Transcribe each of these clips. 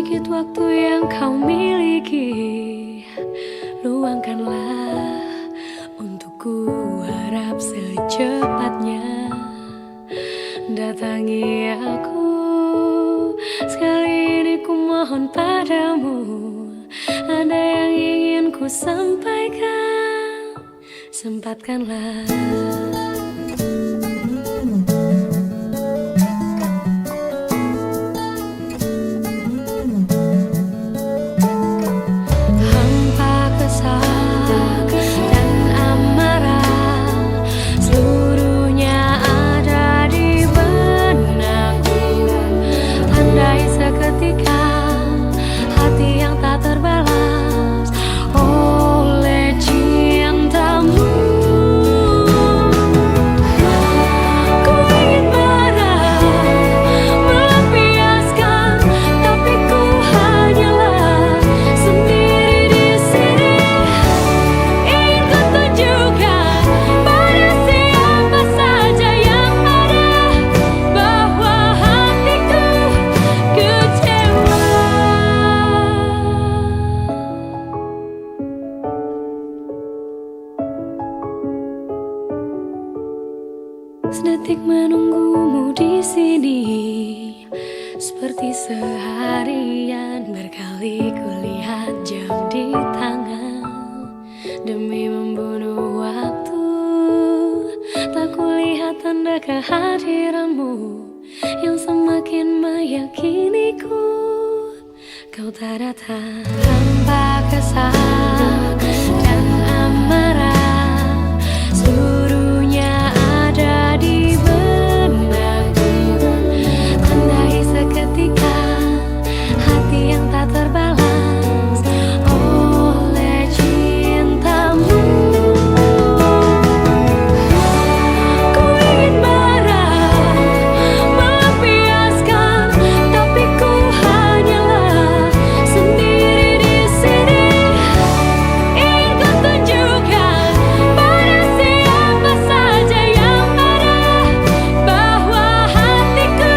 Sedikit waktu yang kau miliki, luangkanlah untukku. Harap secepatnya datangi aku. Sekali ini ku mohon padamu, ada yang ingin ku sampaikan, sempatkanlah. Sedetik menunggumu di sini, seperti seharian. Berkali kulihat jam di tangan demi membunuh waktu. Tak kulihat tanda kehadiranmu yang semakin meyakiniku kau tak datang. Tanpa kesal dan amarah, seluruhnya ada di benakku. Tandai seketika hati yang tak terbalas oleh cintamu. Ku ingin marah, melampiaskan, tapi ku hanyalah sendiri di sini. Ingin ku tunjukkan pada siapa saja yang ada bahwa hatiku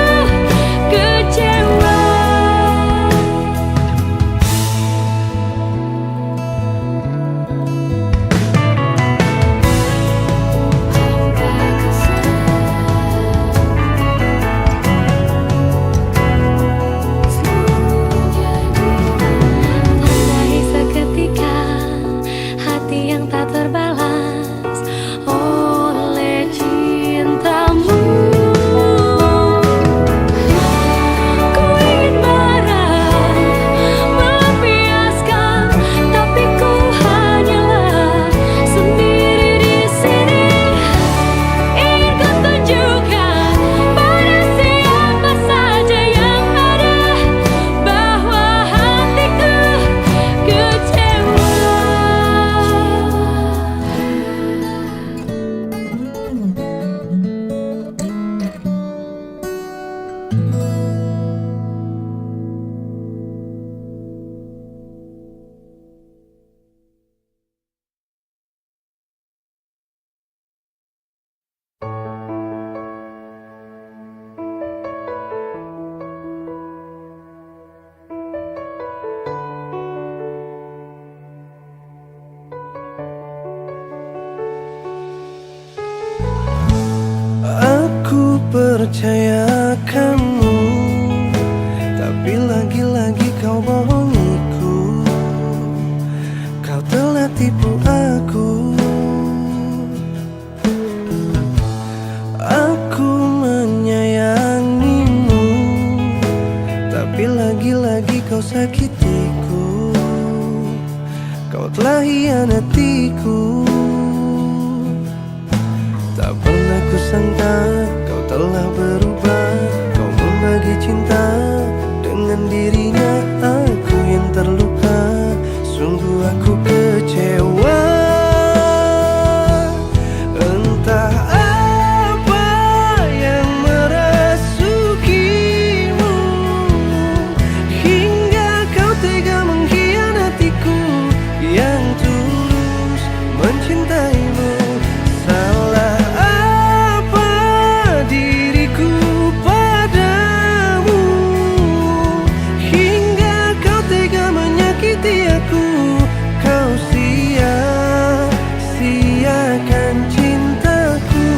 kecewa. Tandai seketika hati yang tak terbalas oleh cintamu. Ku ingin marah, melampiaskan, tapi ku hanyalah sendiri di sini. Ingin ku tunjukkan pada siapa saja yang ada bahwa hatiku kecewa. Aku percaya kamu, tapi lagi-lagi kau bohongiku. Kau telah tipu aku. Aku menyayangimu, tapi lagi-lagi kau sakitiku. Kau telah hianatiku. Tak pernah kusangka kau telah berubah. Kau membagi cinta dengan dirinya. Aku yang terluka, sungguh aku kecewa. Entah apa yang merasukimu hingga kau tega mengkhianatiku yang tulus mencintaimu. Salah apa diriku padamu hingga menyakiti aku. Kau sia-siakan cintaku.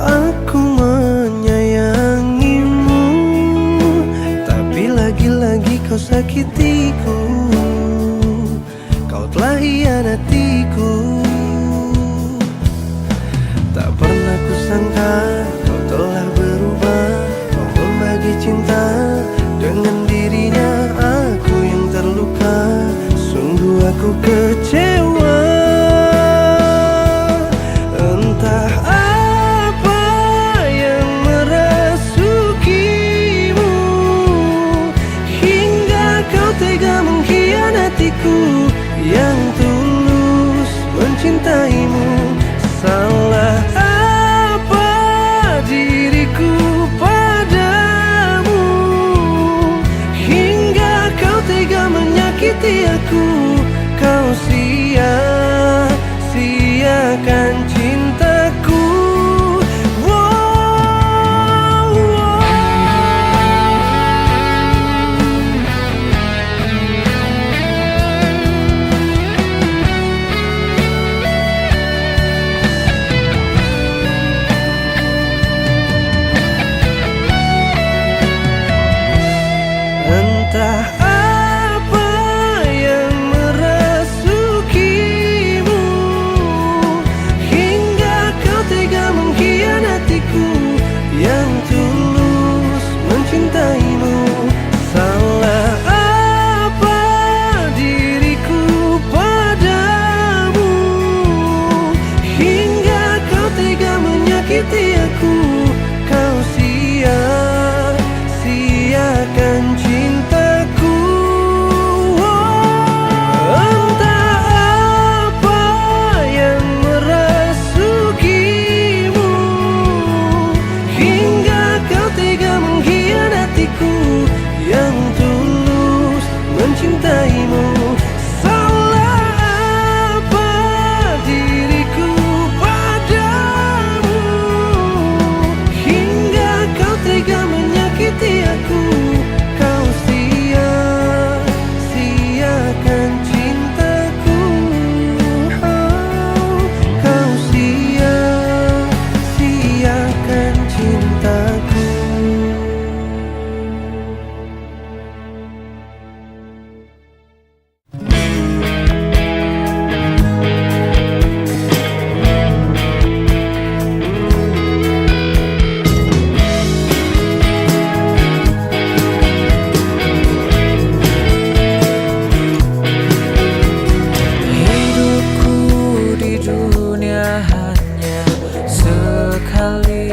Aku menyayangimu, tapi lagi-lagi kau sakitiku. Kau telah hianatiku. Tak pernah kusangka kau telah berubah. Kau membagi cinta dengan dirinya. Aku yang terluka, sungguh aku kecewa. Entah apa yang merasukimu, hingga kau tega mengkhianatiku yang tulus mencintaimu. Salah apa diriku padamu, hingga kau tega menyakiti aku. Kau sia-siakan cintaku. Entah apa yang merasukimu, hingga kau tega mengkhianatiku yang tulus mencintaimu. Salah apa diriku padamu, hingga kau tega menyakiti aku. Kau sia-siakan cintaku. Entah apa yang merasukimu, hingga kau tega mengkhianatiku yang tulus mencintaimu. Salah apa diriku padamu, hingga kau tega menyakiti aku. Kau sia-siakan cintaku. Kau sia-siakan cintaku. Hidupku di dunia hanya sekali,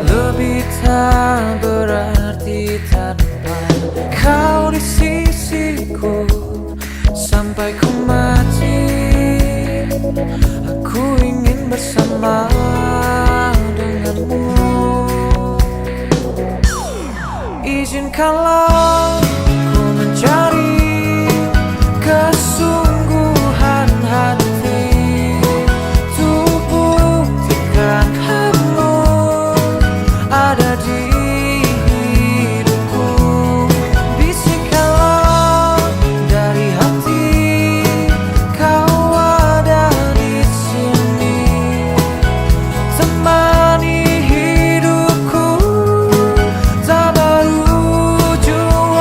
lebih tak berarti tanpa kau di sisiku. Sampai ku mati, aku ingin bersama denganmu. Izinkanlah ku mencari kesungguhan hati, untuk buktikan kamu ada di hidupku. Bisikanlah dari hati, kau ada di sini. Temani hidupku, tak berujung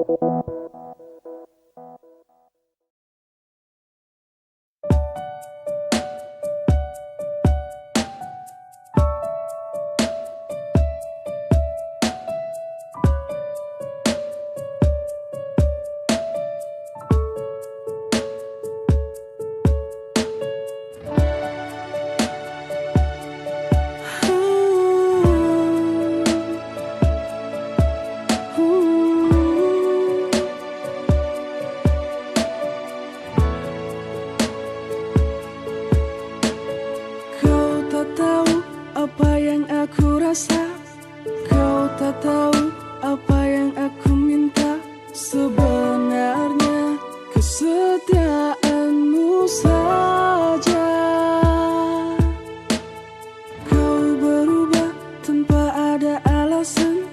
Kau tak tahu apa yang aku rasa, kau tak tahu apa yang aku minta. Sebenarnya kesetiaanmu saja. Kau berubah tanpa ada alasan,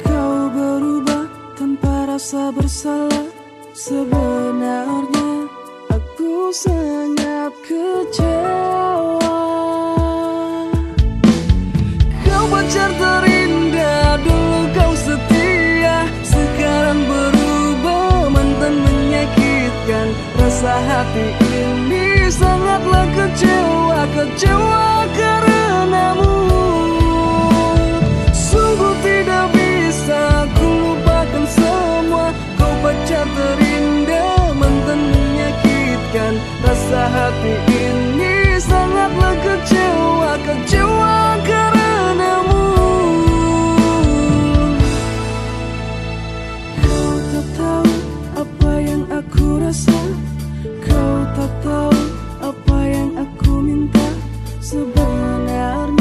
kau berubah tanpa rasa bersalah. Sebenarnya aku sangat kecewa. Kau pacar terindah, dulu kau setia, sekarang berubah, mantan menyakitkan. Rasa hati ini sangatlah kecewa, kecewa karenamu. Sungguh tidak bisa ku lupakan semua. Kau pacar terindah, mantan menyakitkan. Rasa hati ini sangatlah kecewa, kecewa karenamu. Kau tak tahu apa yang aku rasa, kau tak tahu apa yang aku minta. Sebenarnya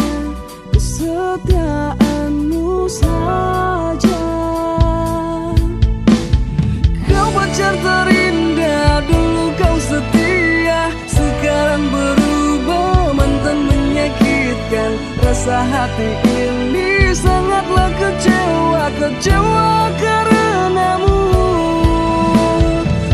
kesetiaanmu saja. Kau pacar terindah, dulu kau setia, sekarang berubah, mantan menyakitkan. Rasa hati ini sangatlah kecewa, kecewa karenamu.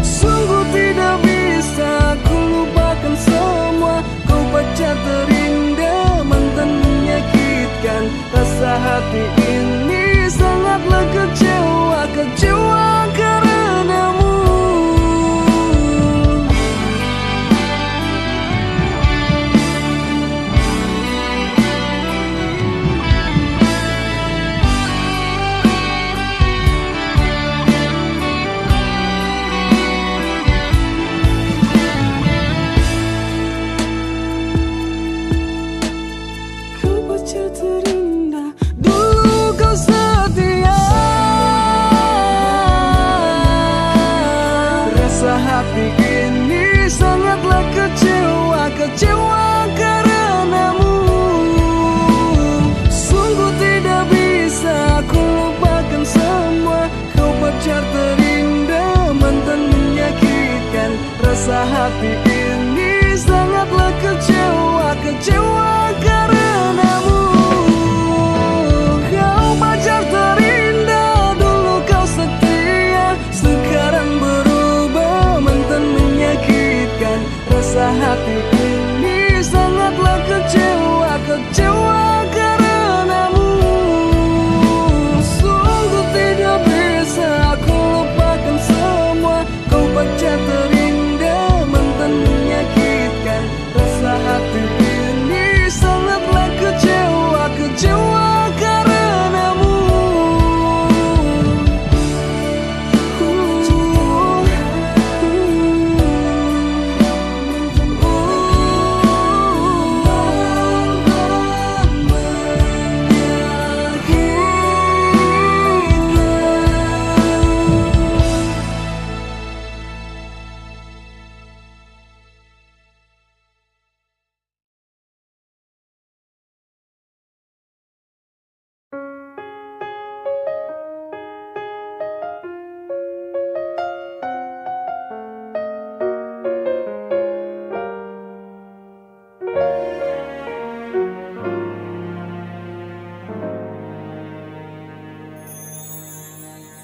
Sungguh tidak bisa ku lupakan semua. Kau pacar terindah, mantan menyakitkan. Rasa hati ini sangatlah kecewa, kecewa karenamu. Kau pacar terindah, dulu kau setia. Rasa hati ini sangatlah kecewa, kecewa karenamu. Sungguh tidak bisa ku lupakan semua. Kau pacar terindah, mantan menyakitkan. Rasa hati ini sangatlah kecewa, kecewa karenamu. Kau pacar terindah, dulu kau setia, sekarang berubah, mantan menyakitkan. Rasa hati ini sangatlah kecewa, kecewa karenamu. Sungguh tidak bisa ku lupakan semua. Kau pacar terindah, mantan menyakitkan. Rasa hati ini sangatlah kecewa, kecewa karenamu.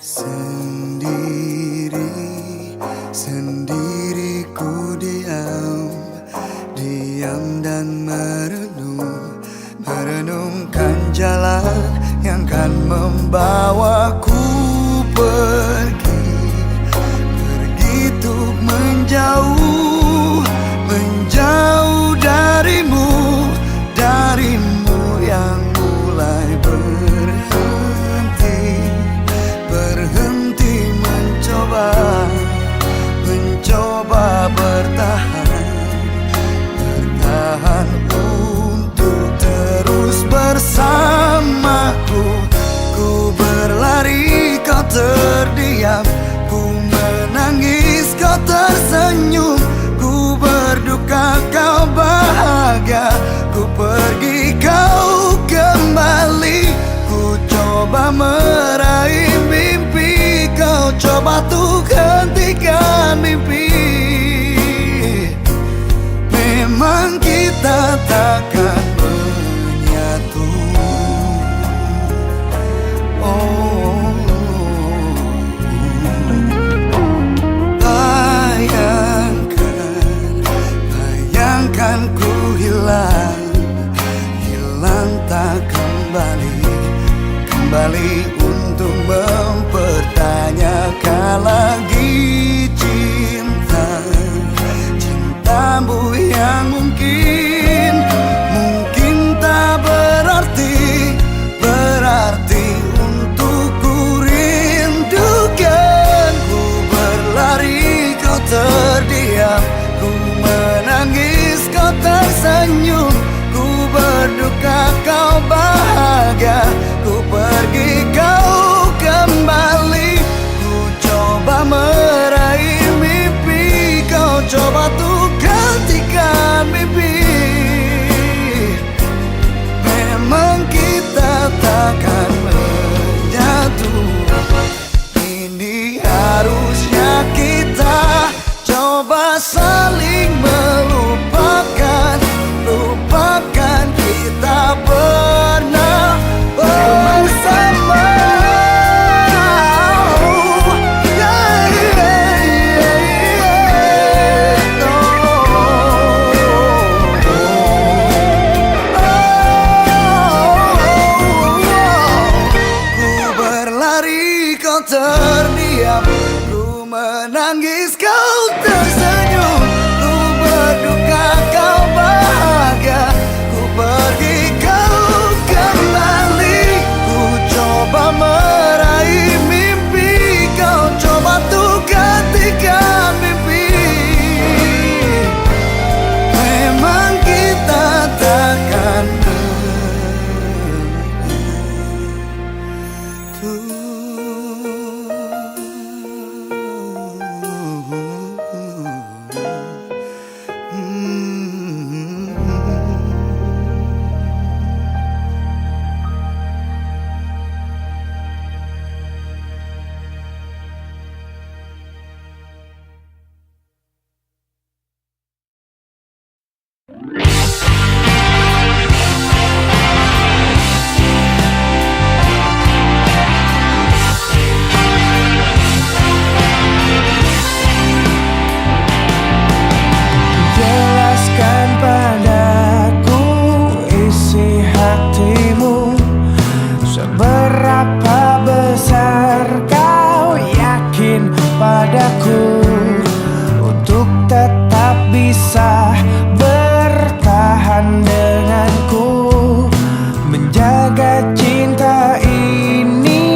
Sendiri, sendiri ku diam, diam dan merenung, merenungkan jalan yang kan membawaku pergi. coba meraih mimpi, kau coba tuh hentikan mimpi. Memang kita takkan menyatu. Oh, bayangkan ku hilang tak kembali untuk mempertanyakan lagi cintamu yang mungkin tak berarti untukku. Rindukan ku berlari, kau terdiam, ku menangis, kau tersenyum, ku berduka, kau bahagia, ku pergi, kau kembali. Ku coba meraih mimpi, kau coba tuh gantikan mimpi. Memang kita takkan menyatu. Ini harusnya kita coba saling melupakan, lupakan kita pernah bersama. Ku berlari, kau terdiam, ku menangis, kau tersenyum, ku berduka, kau bahagia, ku pergi, kau kembali. Ku coba meraih mimpi, kau coba tuh gantikan mimpi. Memang kita takkan jelaskan padaku isi hatimu, seberapa besar kau yakin padaku untuk tetap bisa bertahan denganku, menjaga cinta ini.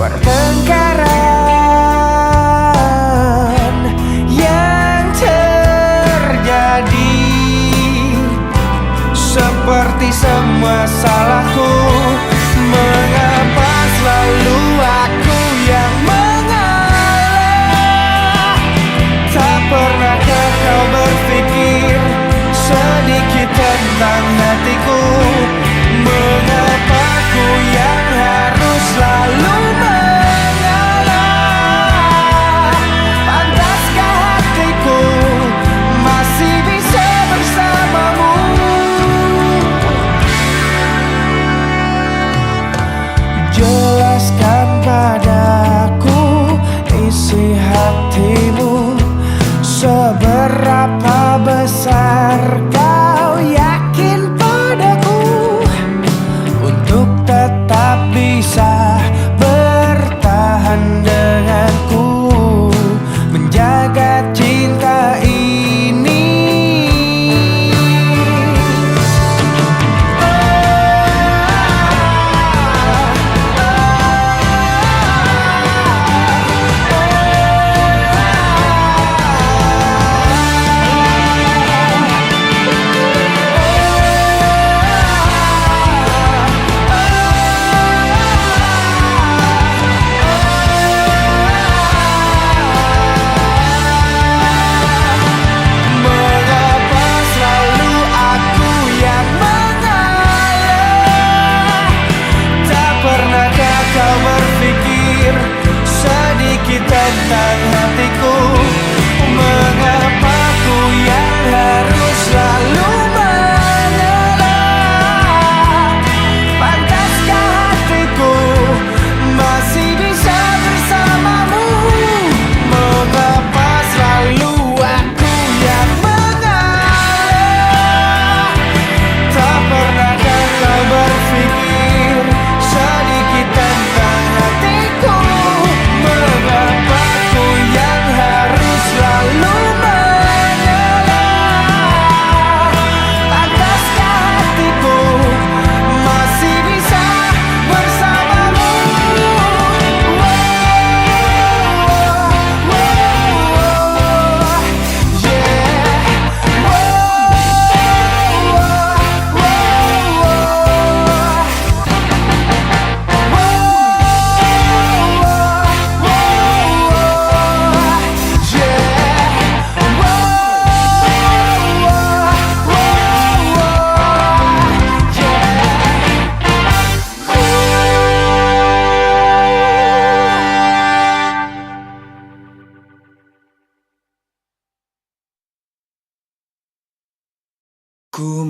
Pertengkaran yang terjadi seperti semua salahku. Mengapa selalu aku yang mengalah? Tak pernahkah kau berpikir sedikit tentang hatiku? Mengapa ku yang harus selalu mengalah?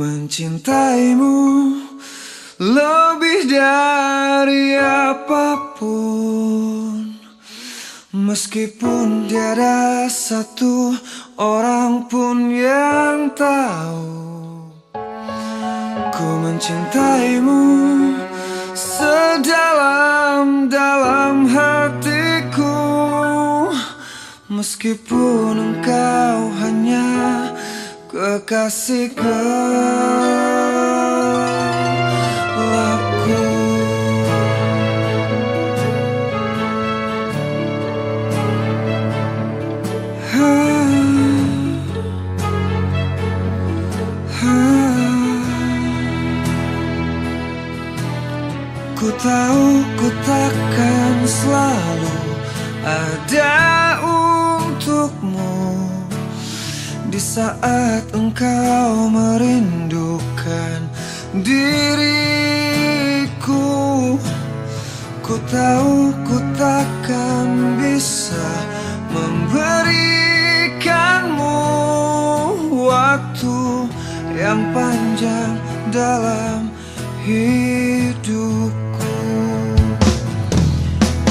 mencintaimu lebih dari apapun, meskipun tiada satu orang pun yang tahu. Ku mencintaimu sedalam-dalam hatiku, meskipun engkau hanya kekasih gelapku. Ku tahu ku takkan selalu ada untukmu di saat engkau merindukan diriku. Ku tahu ku takkan bisa memberikanmu waktu yang panjang dalam hidupku.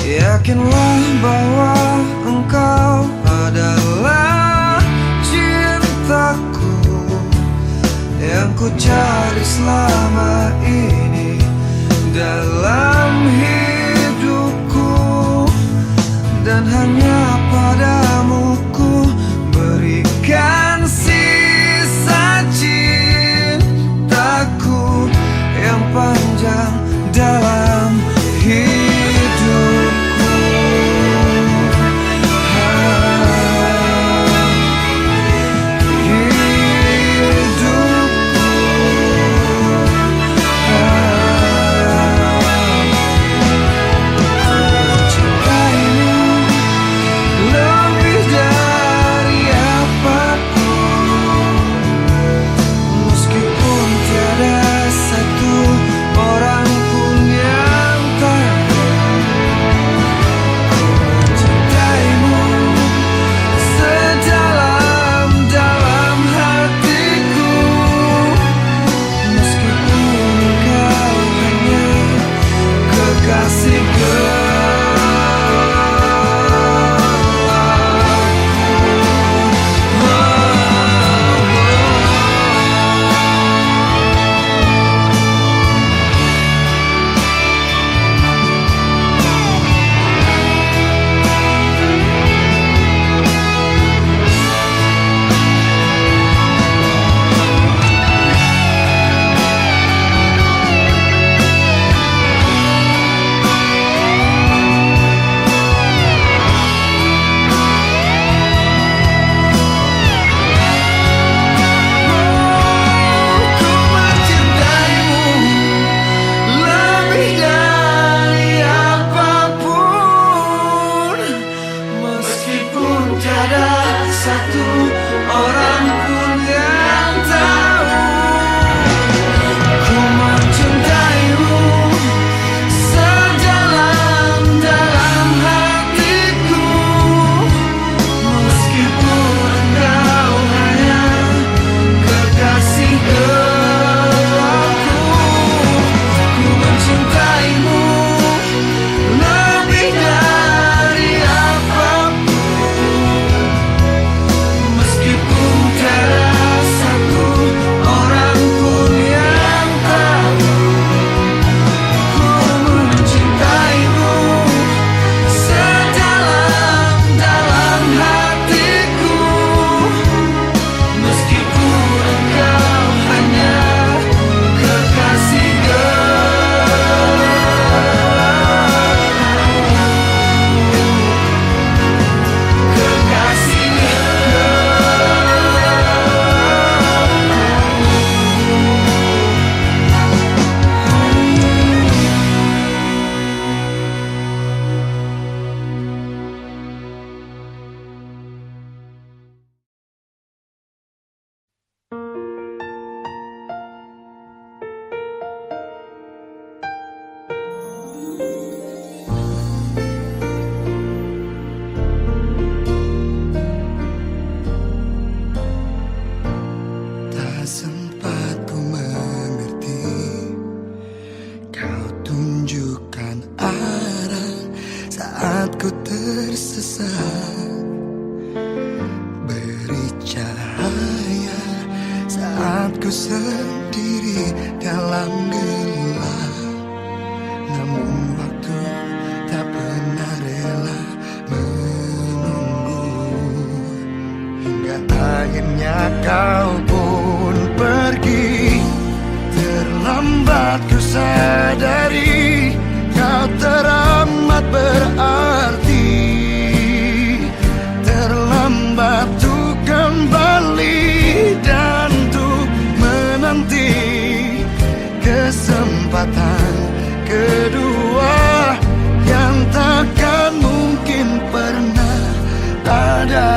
Yakinlah bahwa engkau adalah cintaku yang ku cari selama ini dalam hidupku, dan hanya padamu ku berikan sisa cintaku yang panjang dalam hidupku. saat ku tersesat. Beri cahaya saat ku sendiri dalam gelap. Namun waktu tak pernah rela menunggu, hingga akhirnya kau pun pergi. Terlambat ku sadari kau teramat berarti. Terlambat untuk kembali dan untuk menanti kesempatan kedua yang takkan mungkin pernah ada.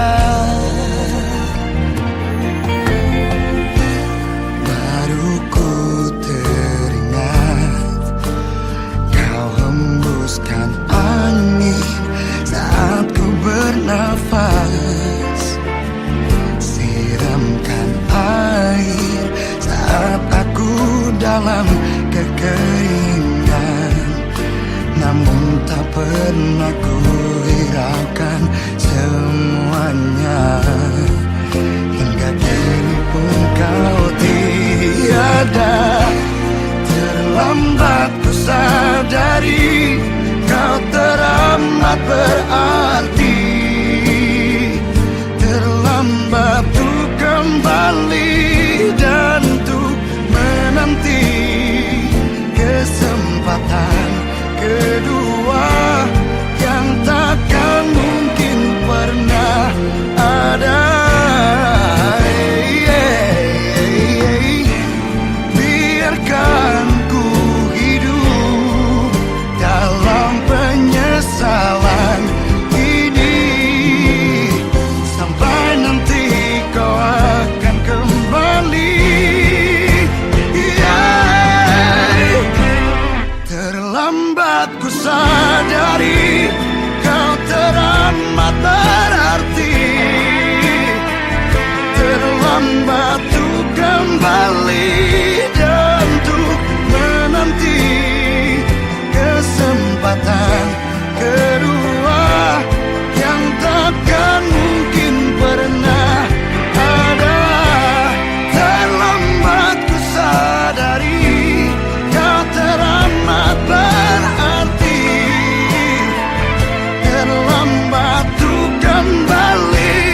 Baru ku teringat kau hembuskan angin saat ku bernafas, siramkan air saat aku dalam kekeringan. Namun tak pernah ku hiraukan semuanya, hingga kini pun kau tiada. Terlambat ku sadari kau teramat berarti. Terlambat untuk kembali dan untuk menanti kesempatan kedua yang takkan mungkin pernah ada. Biarkan ku hidup dalam penyesalan ini sampai nanti kau akan kembali. Terlambat ku sadari kau teramat berarti. Terlambat untuk kembali dan untuk menanti kesempatan kedua yang takkan mungkin pernah ada. Terlambat ku sadari kau teramat berarti. Terlambat untuk kembali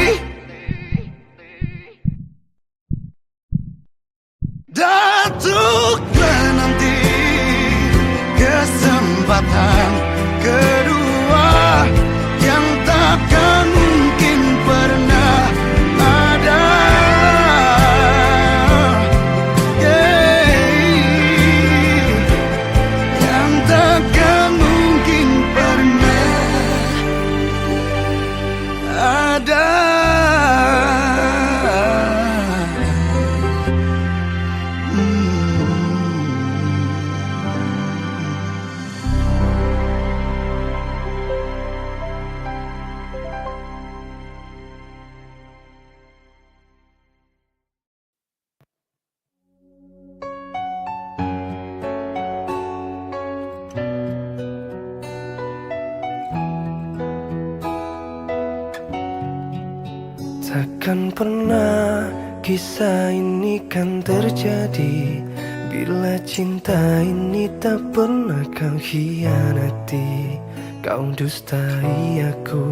dan untuk menanti kesempatan kedua yang takkan mungkin pernah ada. Yang takkan mungkin pernah ada. Takkan pernah kisah ini kan terjadi bila cinta ini tak pernah kau hianati. Kau dustai aku,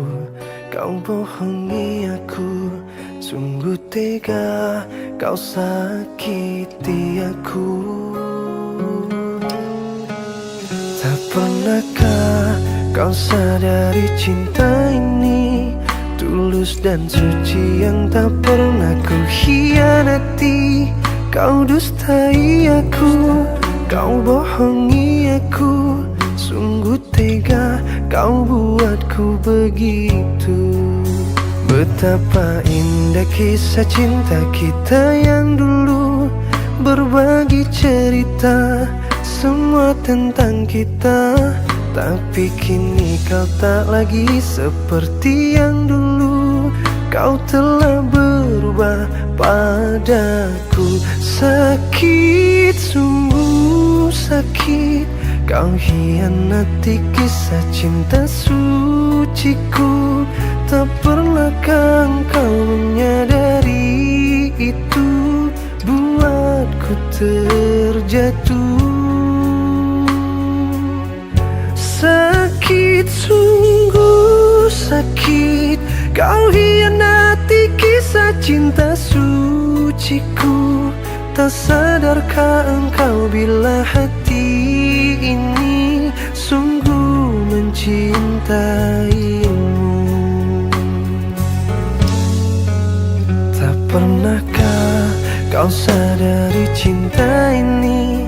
kau bohongi aku, sungguh tega kau sakiti aku. Tak pernahkah kau sadari cinta ini tulus dan suci yang tak pernah ku hianati. Kau dustai aku, kau bohongi aku, sungguh tega kau buatku begitu. Betapa indah kisah cinta kita yang dulu, berbagi cerita semua tentang kita. Tapi kini kau tak lagi seperti yang dulu. Kau telah berubah padaku. Sakit, sungguh sakit Kau hianati kisah cinta suciku. Tak pernahkah engkau menyadari itu buatku terjatuh. Sakit, sungguh sakit, kau hianati kisah cinta suciku. Tak sadarkah engkau bila hati ini sungguh mencintaimu. Tak pernahkah kau sadari cinta ini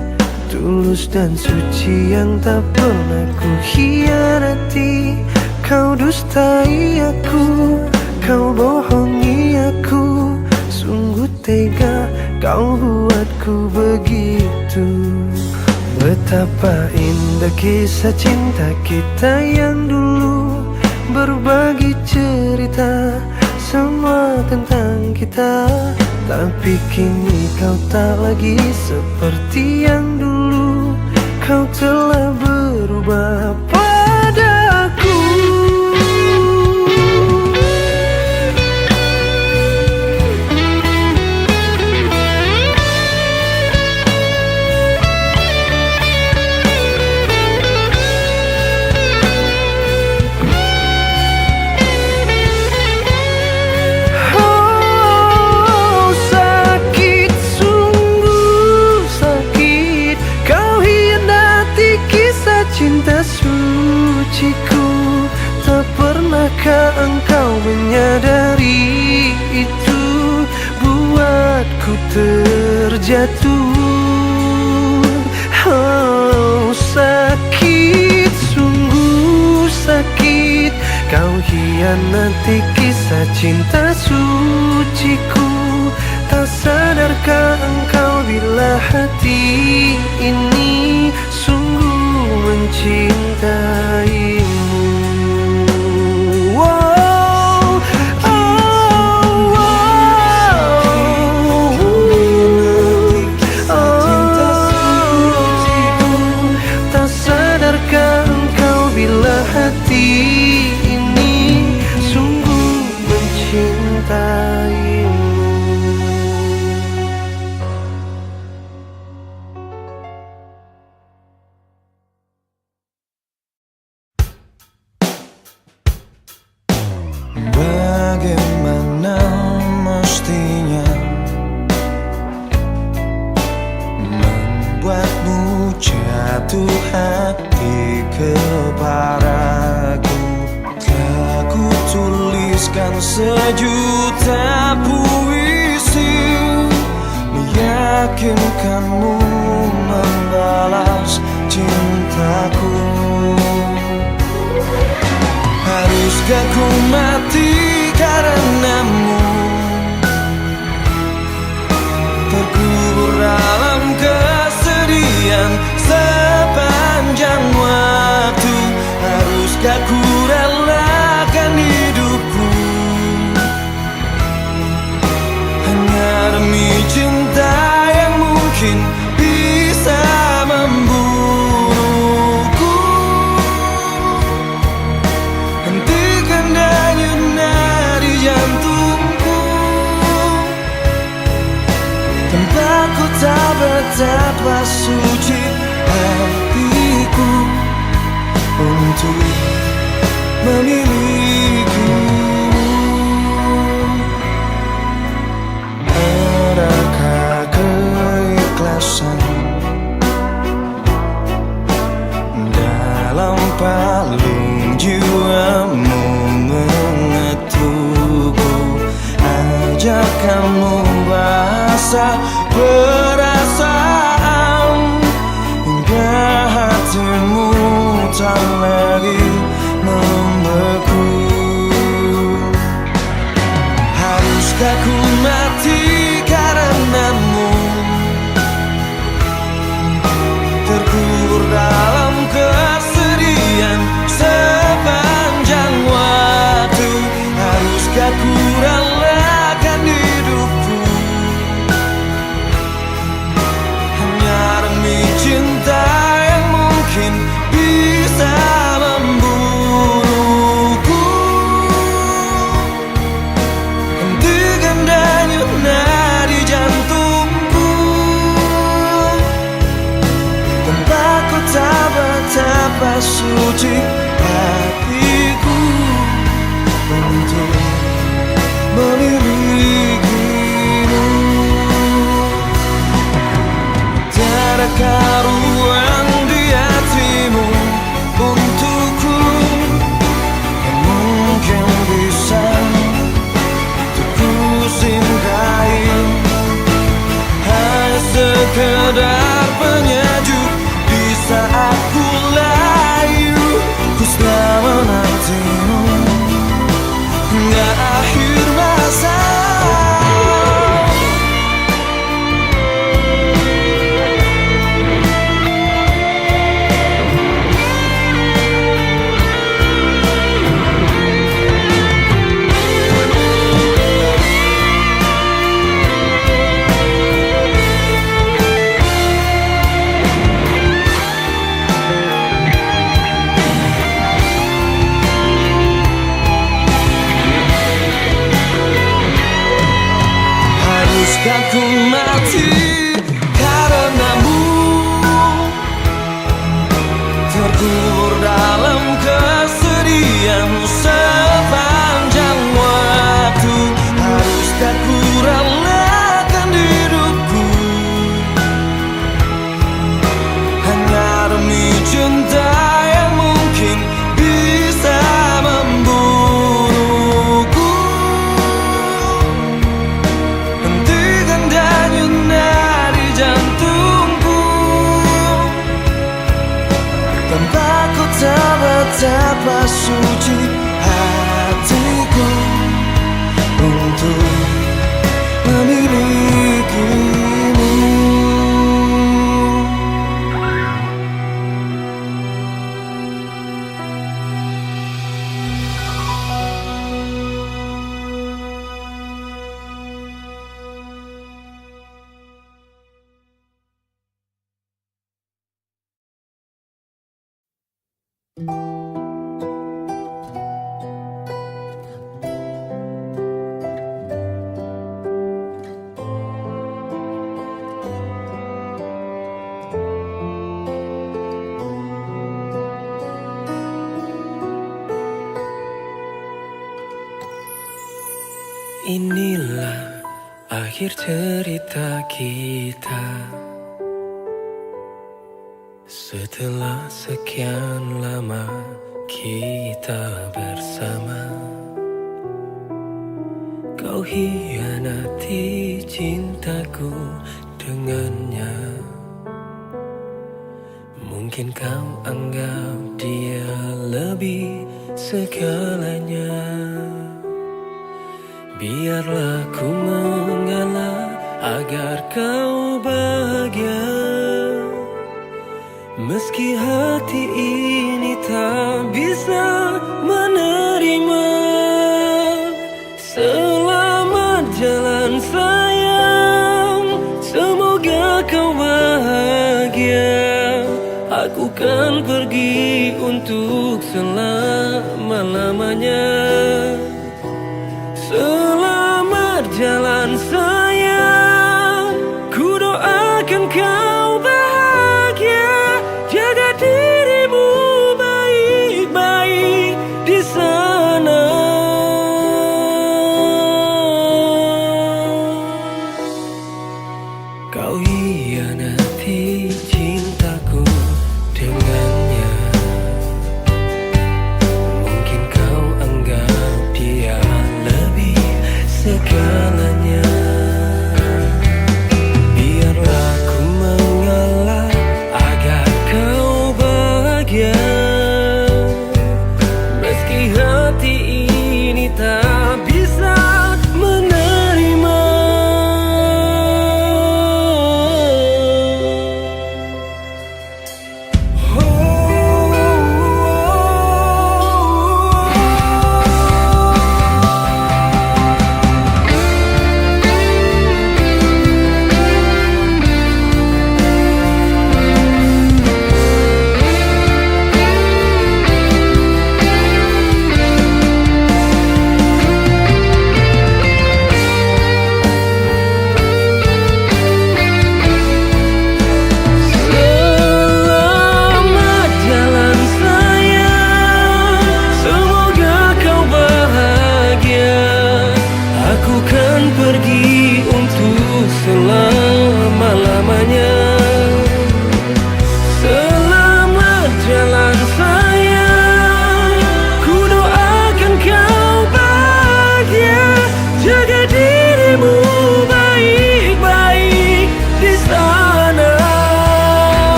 tulus dan suci yang tak pernah ku hianati. Kau dustai aku, kau bohongi aku. Sungguh tega kau buatku begitu. Betapa indah kisah cinta kita yang dulu, berbagi cerita semua tentang kita. Tapi kini kau tak lagi seperti yang dulu. Kau telah berubah padaku. Cinta suciku, tak pernahkah engkau menyadari itu buatku terjatuh. Oh, sakit, sungguh sakit, kau hianati kisah cinta suciku. Tak sadarkah engkau bila hati ini sungguh mencintaimu. Wow, oh, tak sadarkah engkau bila hati ini sungguh mencintaimu. Bagaimana mestinya membuatmu jatuh hati kepadaku. Telah ku tuliskan sejuta puisi, meyakinkanmu membalas cintaku. Haruskah ku mati karenamu, terkubur dalam kesedihan sepanjang waktu? Haruskah ku relakan hidupku hanya demi cinta yang mungkin bisa membunuhku? Hentikan denyut nadi jantungku, tanpa ku tahu betapa suci hatiku untuk memilikimu. Adakah keikhlasan dalam palung jiwamu mengetukku? Ajak kamu basah perasaan hingga hatimu tak lagi membeku. Haruskah ku mati karenamu, terkubur dalam kesedihan sepanjang waktu? Haruskah ku relakan hidupku suci hatiku untuk memilikimu. Tiadakah ruang di hatimu untukku yang mungkin bisa untuk ku singgahi? Hanya sekedar penyejuk di saat ku layu, ku selalu menantimu hingga akhir masa. Haruskah ku mati karenamu, terkubur dalam kesedihan sepanjang waktu? Haruskah ku relakan hidupku hanya demi cinta yang mungkin bisa membunuhku? Hentikan denyut nadi jantungku, tanpa ku tahu betapa suci hatiku untuk memilikimu. Inilah akhir cerita kita. Setelah sekian lama kita bersama, kau hianati cintaku dengannya. Mungkin kau anggap dia lebih segalanya. Biarlah ku mengalah agar kau bahagia, meski hati ini tak bisa menerima. Selamat jalan sayang, semoga kau bahagia. Aku kan pergi untuk selama-lamanya. Selamat jalan sayang, ku doakan kau bahagia. Jaga dirimu baik-baik di sana. Kau hianati cintaku dengannya. Mungkin kau anggap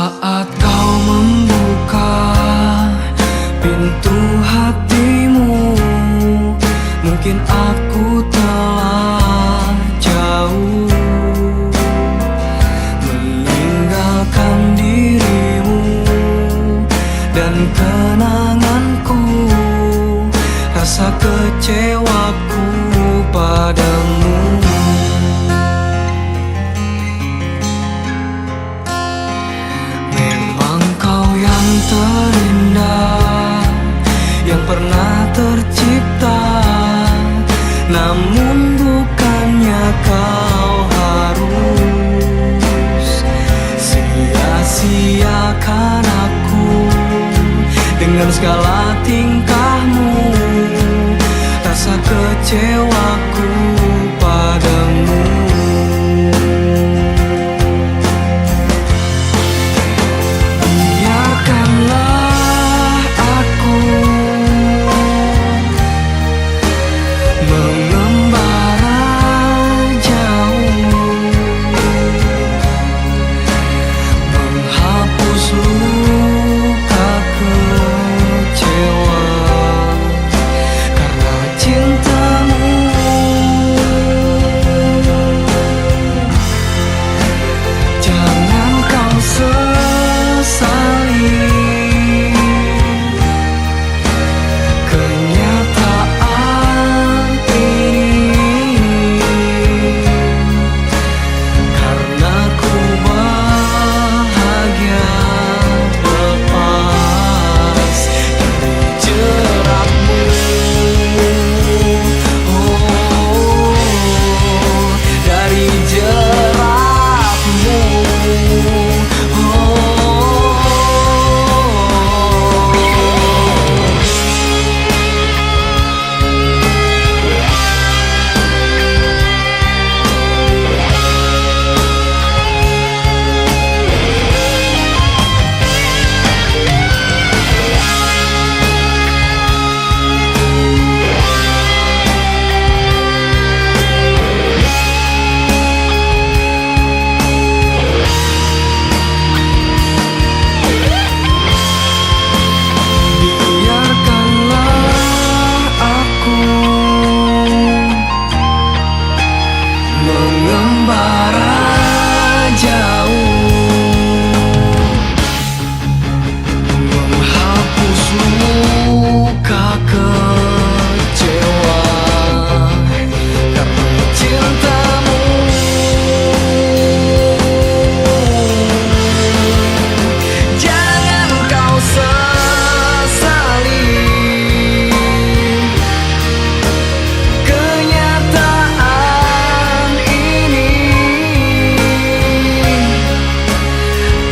Saat kau membuka pintu hatimu, mungkin aku telah jauh meninggalkan dirimu dan kenanganku, rasa kecewaku padamu. Memang kau yang terindah yang pernah tercipta, namun bukannya kau harus sia-siakan aku dengan segala tingkahmu, rasa kecewaku padamu. Biarkanlah aku mengembara jauh, menghapus luka kecewa karena cintamu. Jangan kau sesali kenyataan ini, karena ku bahagia lepas dari jeratmu. Oh, dari jeratmu. Biarkanlah aku mengembara jauh, menghapus luka kecewa karena cintamu. Jangan kau sesali kenyataan ini,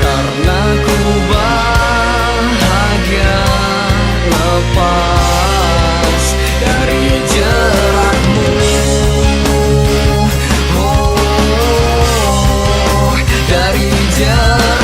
karena ku bahagia lepas dari jeratmu. Oh, dari jeratmu.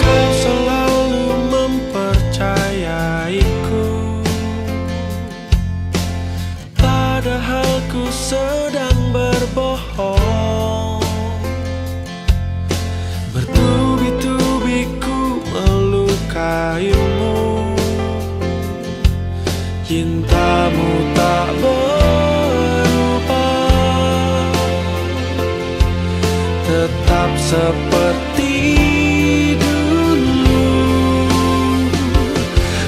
Kau selalu mempercayaiku, padahal ku sedang berbohong. Bertubi-tubi ku melukaimu, cintamu tak berubah, tetap seperti dulu.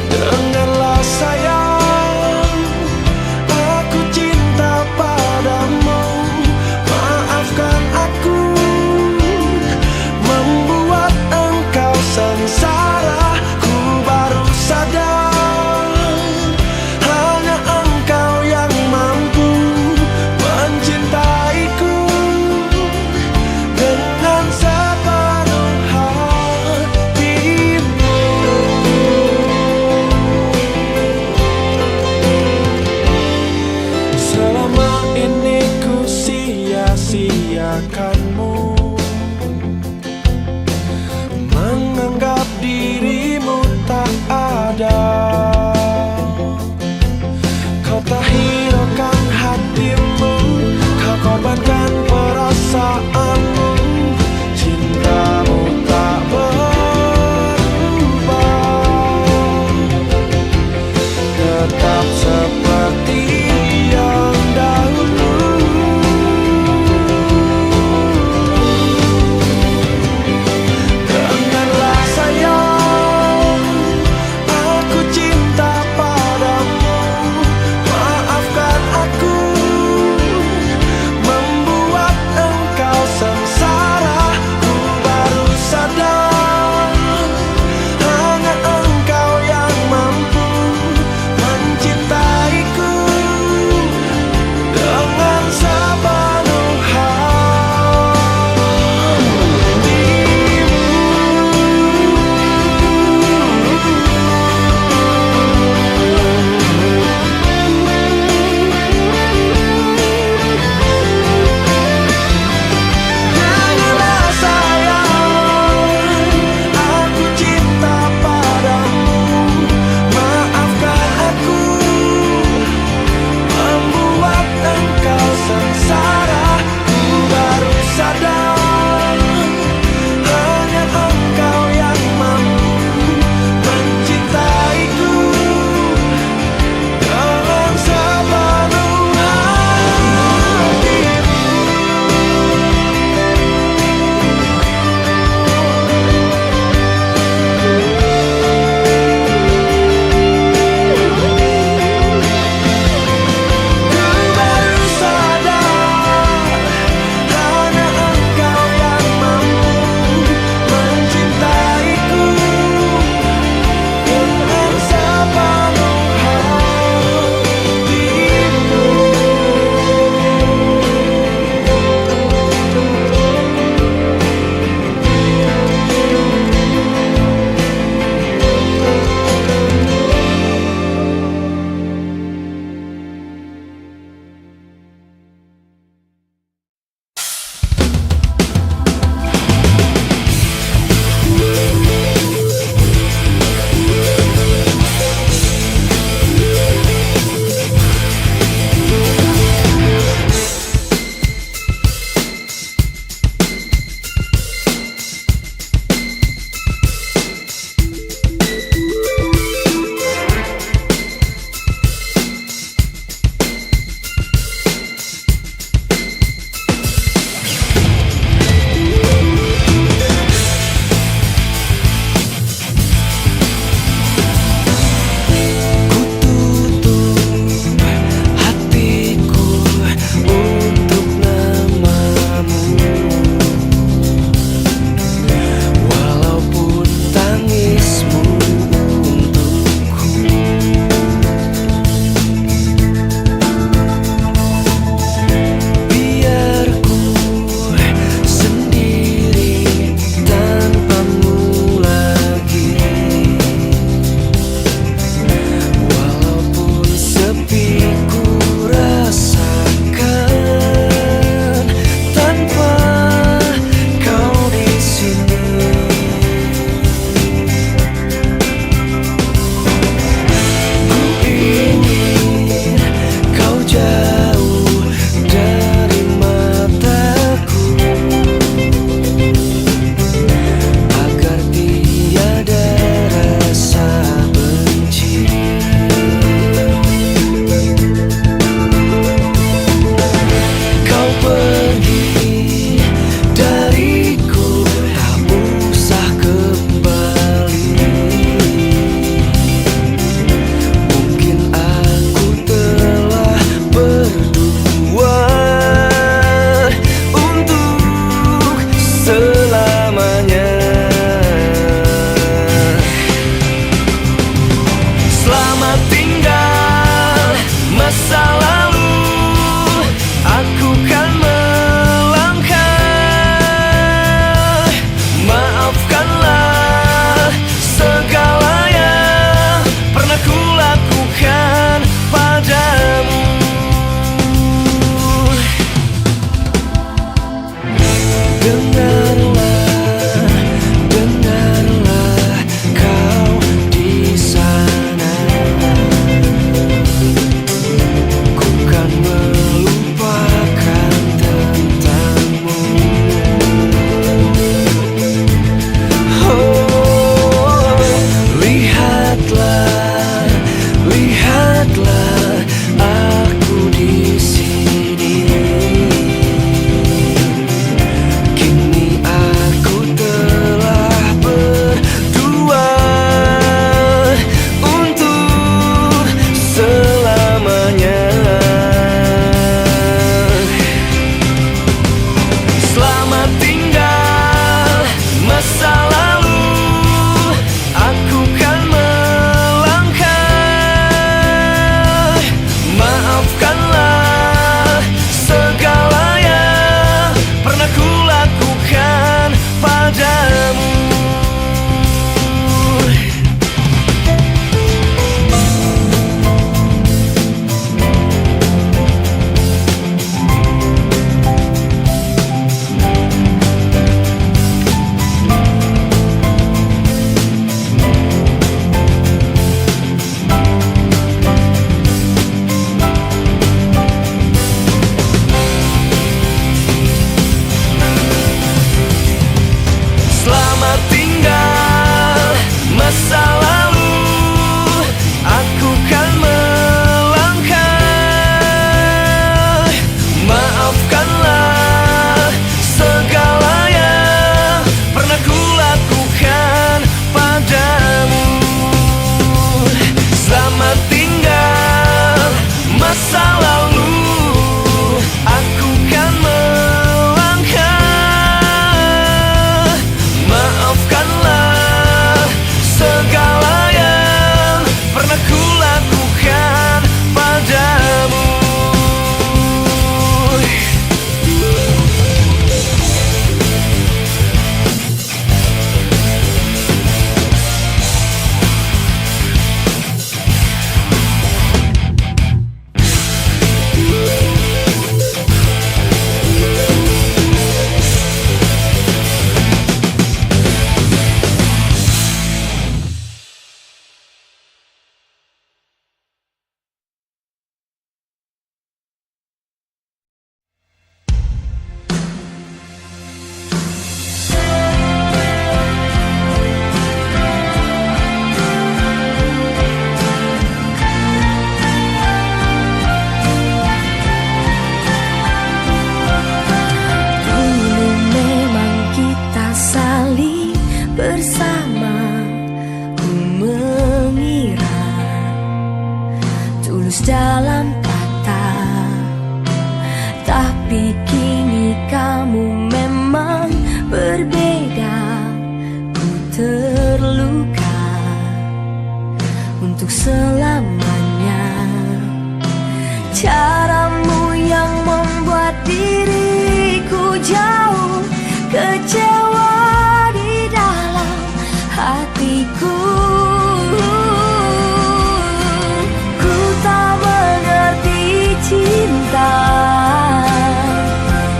Dengarlah sayang, aku cinta padamu. Maafkan aku membuat melupakanmu, menganggap dirimu tak ada. Kau tak hiraukan hatimu, kau korbankan perasaanmu. Cintamu tak berubah, tetap seperti yang dahulu. dengarlah kau di sana. Ku kan melupakan tentangmu. Oh, lihatlah, lihatlah aku di sini. Kini aku telah berdua untuk selamanya. Selamat tinggal masa lalu, aku kan melangkah. Maafkanlah segala yang pernah ku lakukan padamu. Selamat tinggal masa lalu, aku kan melangkah. Maafkanlah segala yang pernah ku lakukan padamu. Selamat tinggal masa lalu, aku kan melangkah. Maafkanlah segala yang pernah ku lakukan padamu. Dulu memang kita saling bersama. Ku mengira tulus dalam kata, tapi kini kamu memang berbeda. Ku terluka untuk selamanya. Caramu yang membuat diriku jauh kecewa di dalam hatiku. Ku tak mengerti cinta,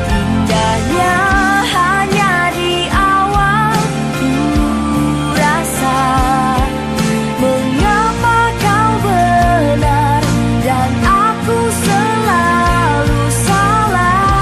indahnya hanya di awal. Ku rasa mengapa kau benar dan aku selalu salah.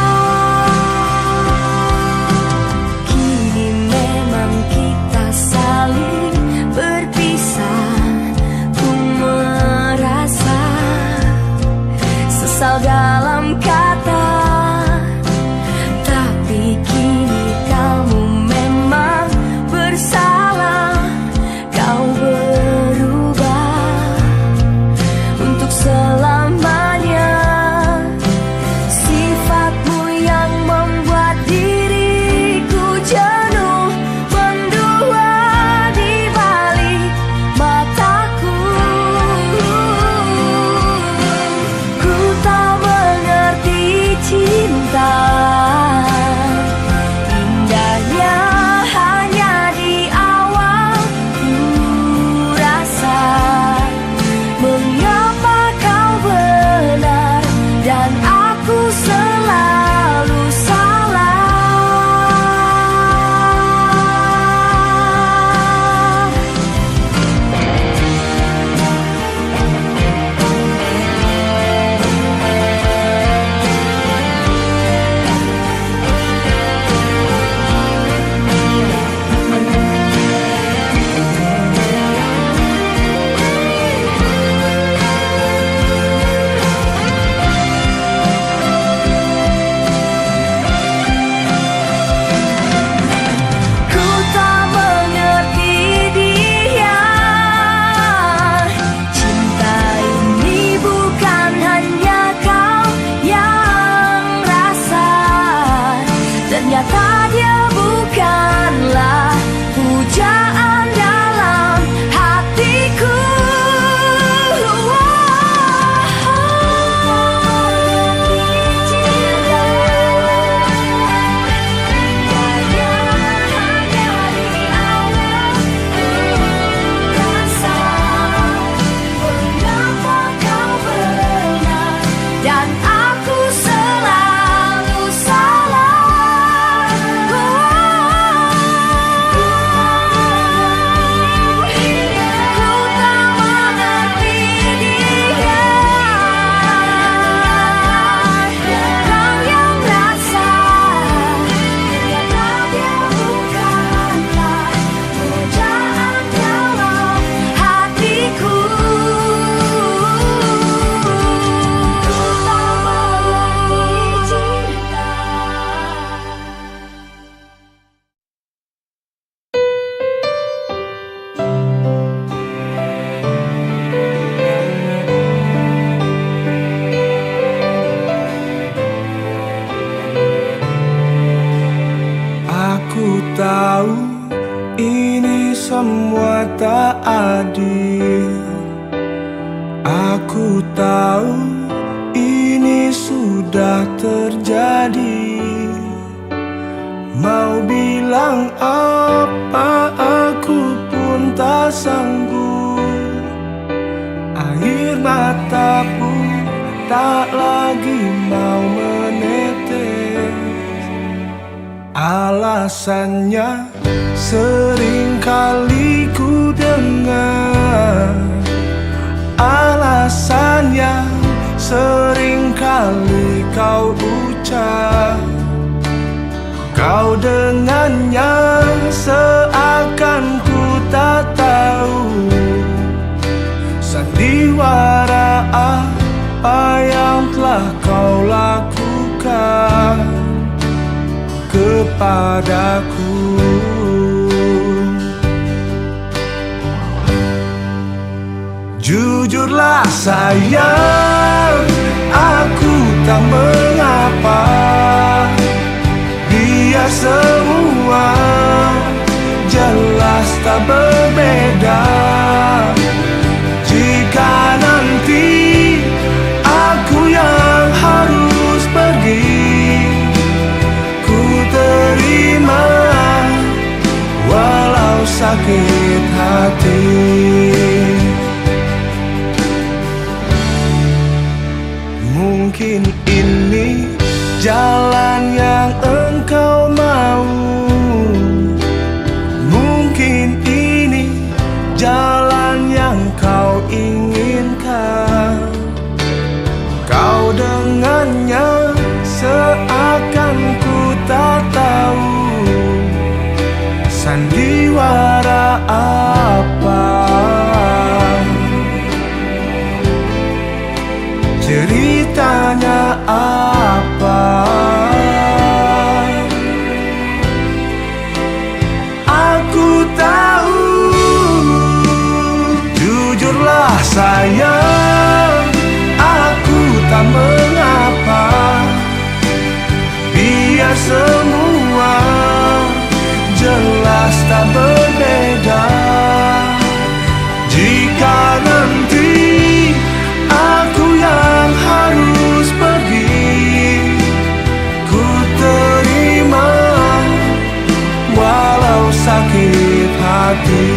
ini semua tak adil. Aku tahu ini sudah terjadi. Mau bilang apa aku pun tak sanggup. Air mata pun tak lagi mau menetes. Alasannya sering kali ku dengar, alasan yang sering kali kau ucap. Kau dengannya seakan ku tak tahu sandiwara apa yang telah kau lakukan kepadaku. Jujurlah sayang, aku tak mengapa. Biar semua jelas tak berbeda. Jika nanti aku yang harus pergi, ku terima walau sakit hati. Mungkin ini jalan yang engkau mau, mungkin ini jalan yang kau inginkan. Kau dengannya seakan ku tak tahu sandiwara apa, ceritanya apa. Aku tahu, jujurlah sayang, aku tak mengapa. Biar semua jelas tak berbeda. Jika nanti aku yang harus pergi, ku terima walau sakit hati.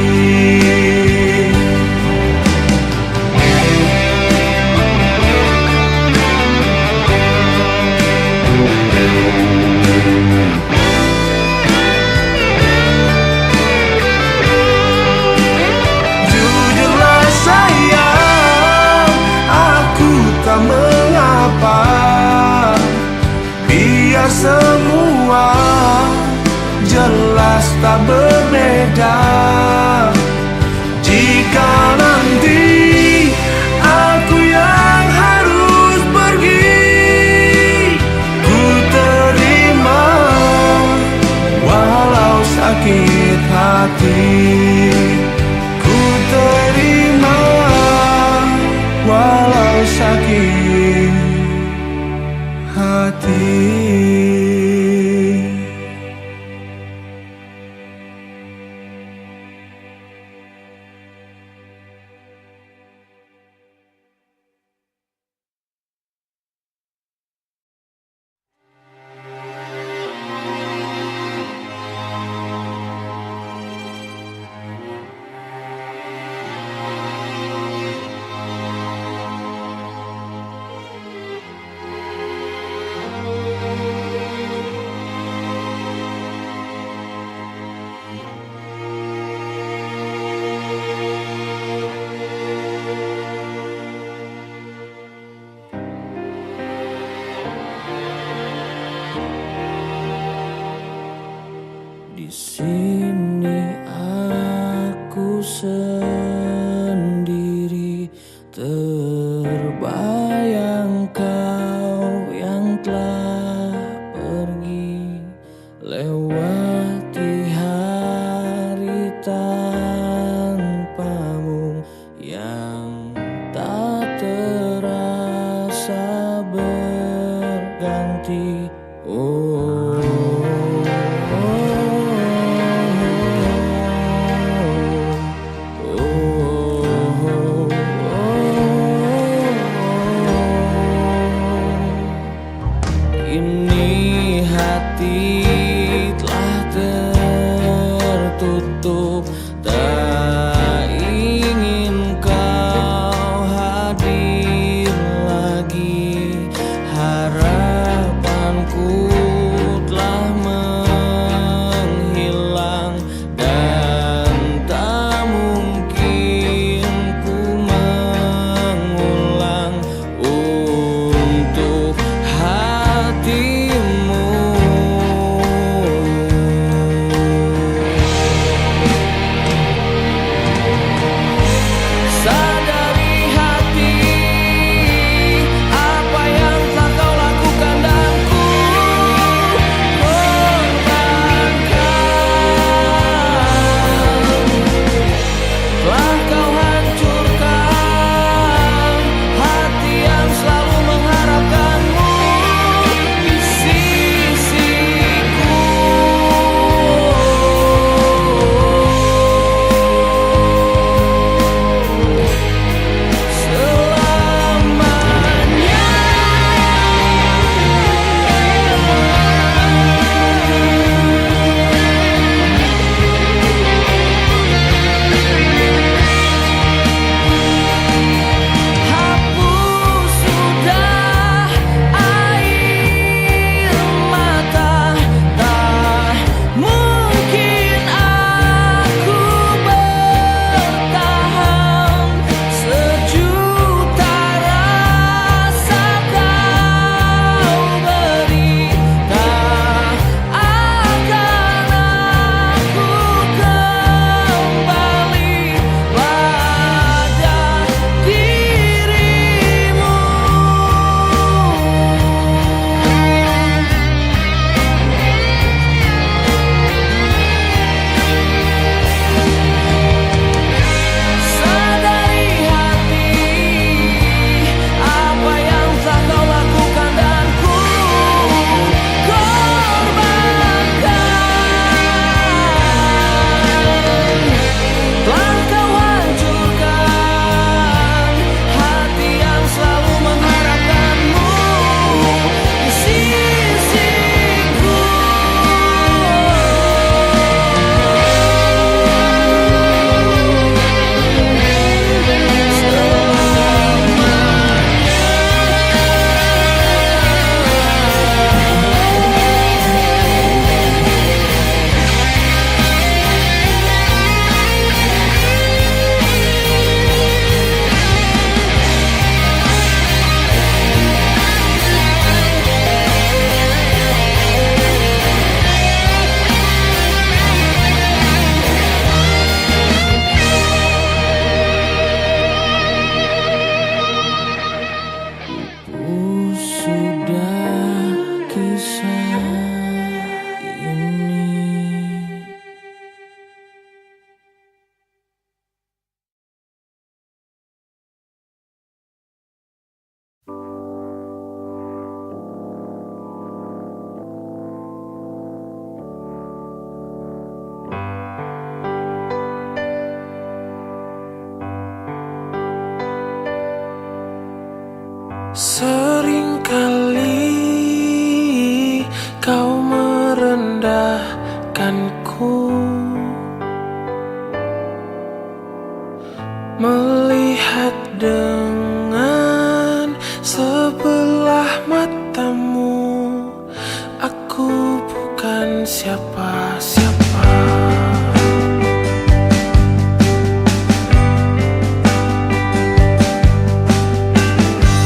Jujurlah sayang, aku tak mengapa. Biar semua jelas tak berbeda. Jika nanti aku yang harus pergi, ku terima walau sakit hati. Ku terima walau sakit hati. Di sini aku sendiri, terbayang kau yang telah pergi, lewati hari tanpamu yang tak terasa berganti. Oh, oh, oh. menyelamatkanku. Melihat dengan sebelah matamu, aku bukan siapa-siapa.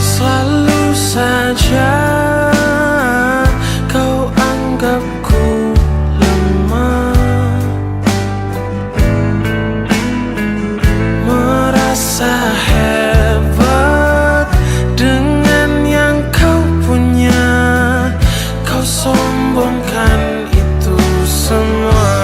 Selalu saja kau anggapku lemah, merasa hebat dengan yang kau punya. Kau sombongkan itu semua.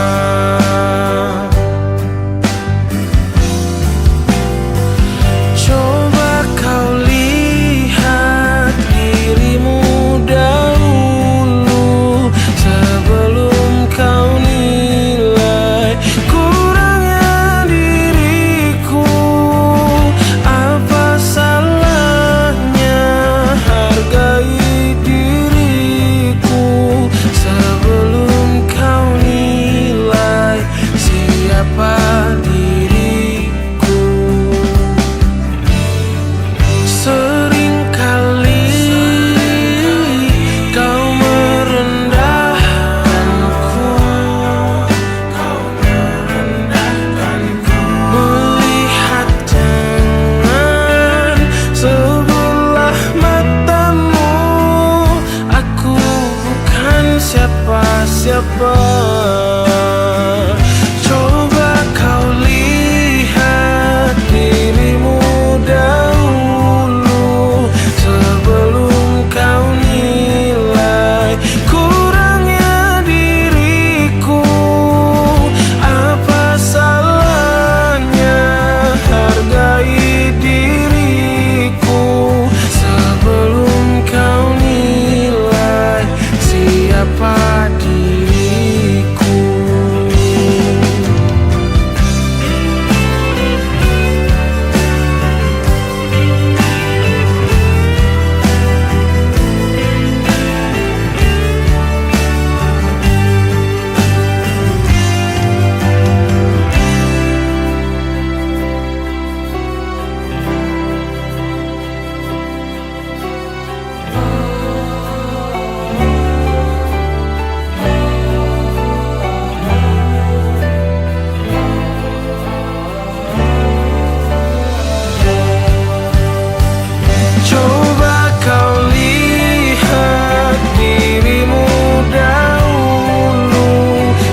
Coba kau lihat dirimu dahulu sebelum kau nilai kurangnya diriku. Apa salahnya hargai diriku sebelum kau nilai siapa diriku. Seringkali kau merendahkanku, melihat dengan sebelah matamu, aku bukan siapa-siapa. Coba kau lihat dirimu dahulu sebelum kau nilai kurangnya diriku. Apa salahnya hargai diriku sebelum kau nilai siapa diriku. Coba kau lihat dirimu dahulu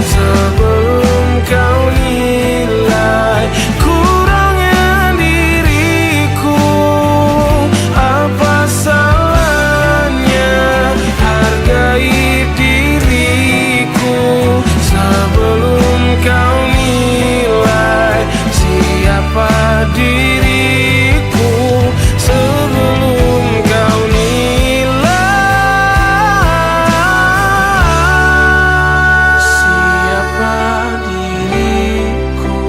sebelum kau nilai kurangnya diriku. Apa salahnya hargai diriku sebelum kau nilai siapa diriku. Sebelum kau nilai siapa diriku.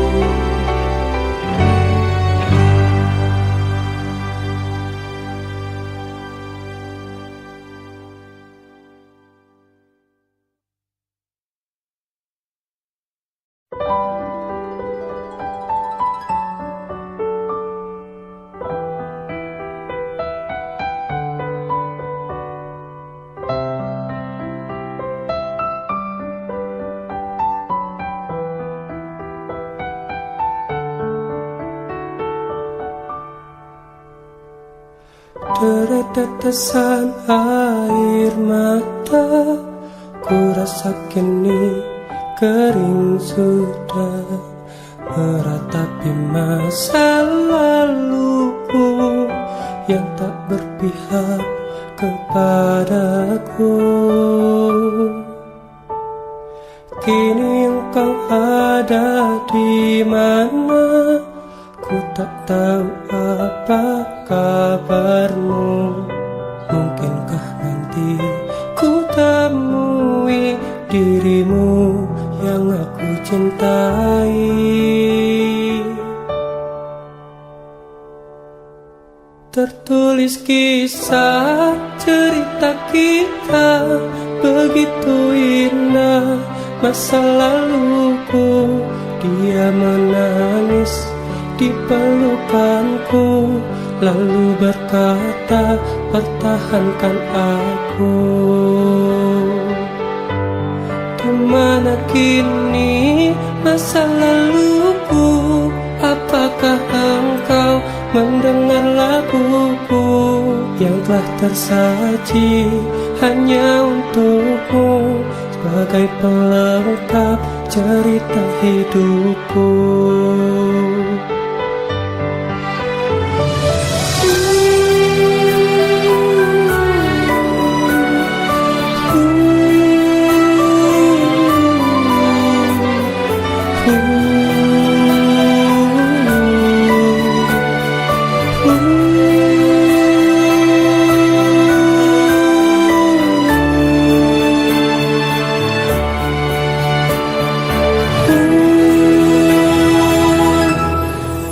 Tetesan air mata, ku rasa kini kering sudah, meratapi masa laluku yang tak berpihak kepadaku. Kini engkau ada di mana? Ku tak tahu apa kabarmu. Mungkinkah nanti ku temui dirimu yang aku cintai? Tertulis kisah cerita kita begitu indah, masa laluku. Dia menangis di pelukanku, lalu berkata, pertahankan aku. Di mana kini masa laluku? Apakah engkau mendengar laguku yang telah tersaji hanya untukmu, sebagai pelengkap cerita hidupku.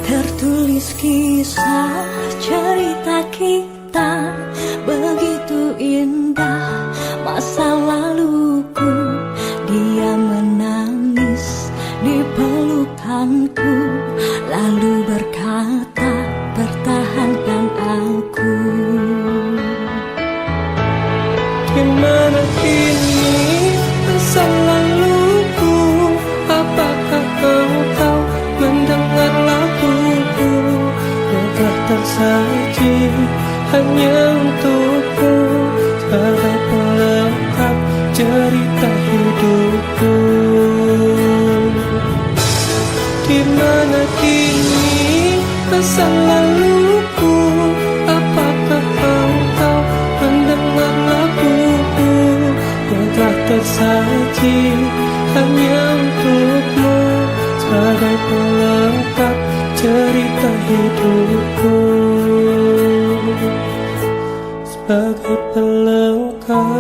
Tertulis kisah cerita kita, begitu indah masa laluku. Dia menangis di pelukanku, lalu berkata, pertahankan aku. Di mana kini masa laluku? Apakah engkau mendengar laguku yang telah tersaji hanya untukmu, sebagai pelengkap cerita hidupku. Di mana kini masa laluku? Apakah engkau mendengar laguku yang telah tersaji hanya untukmu, sebagai pelengkap cerita hidupku, sebagai pelengkap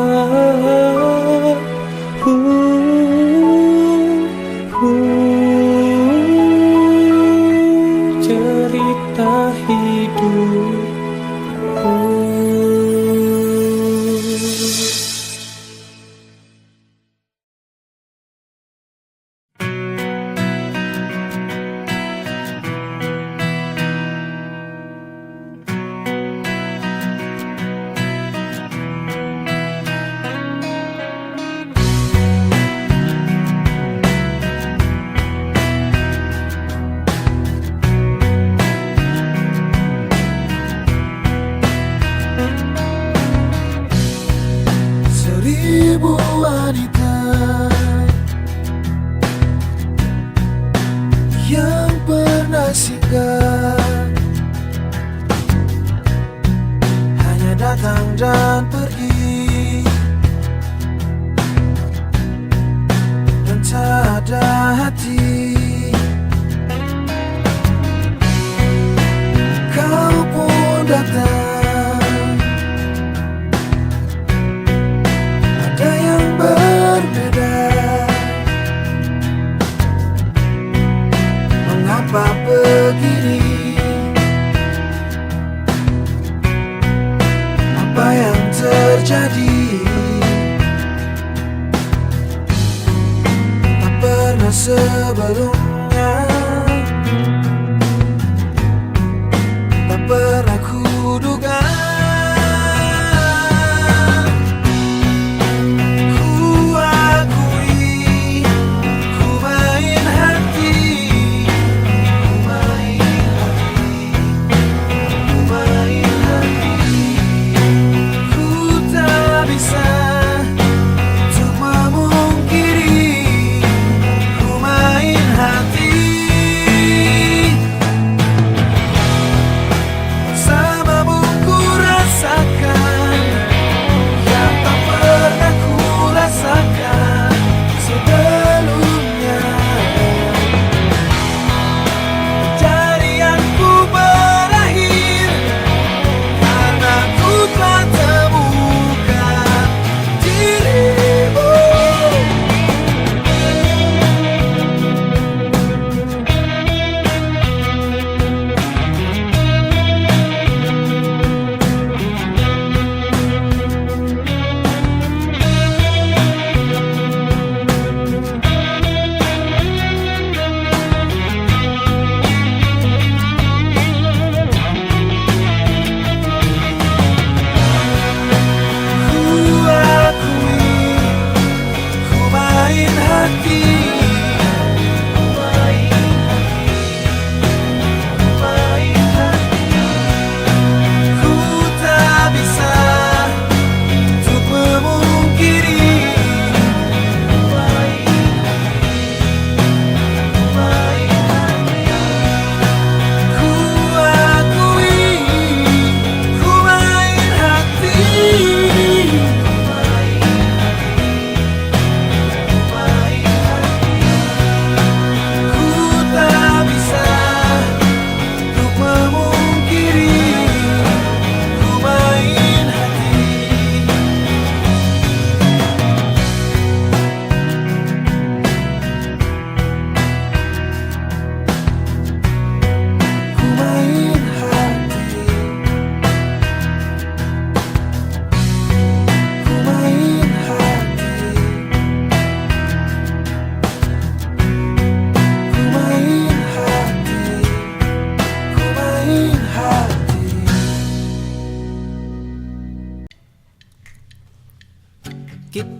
cerita hidupku. Seribu wanita yang pernah singgah, hanya datang dan pergi, dan tak ada hati. Kau pun datang, ada yang berbeda. Mengapa begini? Apa yang terjadi? Tak pernah sebelumnya, tak pernah kuduga. Hati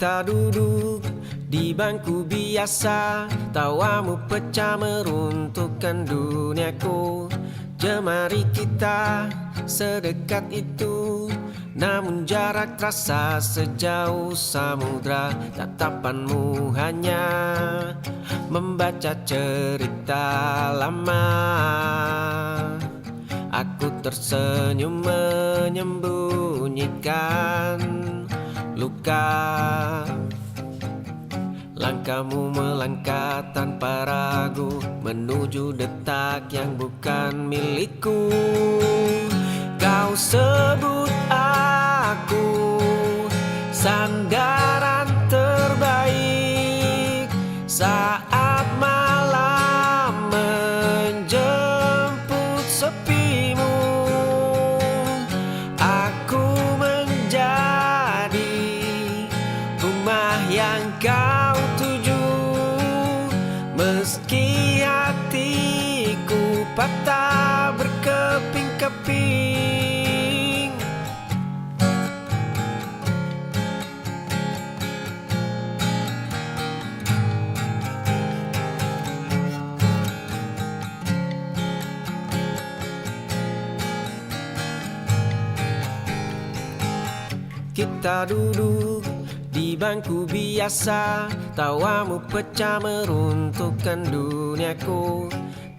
Kita duduk di bangku biasa, tawamu pecah meruntuhkan duniaku. Jemari kita sedekat itu, namun jarak terasa sejauh samudra. Tatapanmu hanya membaca cerita lama. Aku tersenyum menyembunyikan luka. Langkahmu melangkah tanpa ragu menuju detak yang bukan milikku. Kau sebut aku sandaran terbaik saat malam menjemput sepimu. Aku menjadi rumah yang kau tuju, meski hatiku patah berkeping-keping. Kita duduk di bangku biasa, tawamu pecah meruntuhkan duniaku.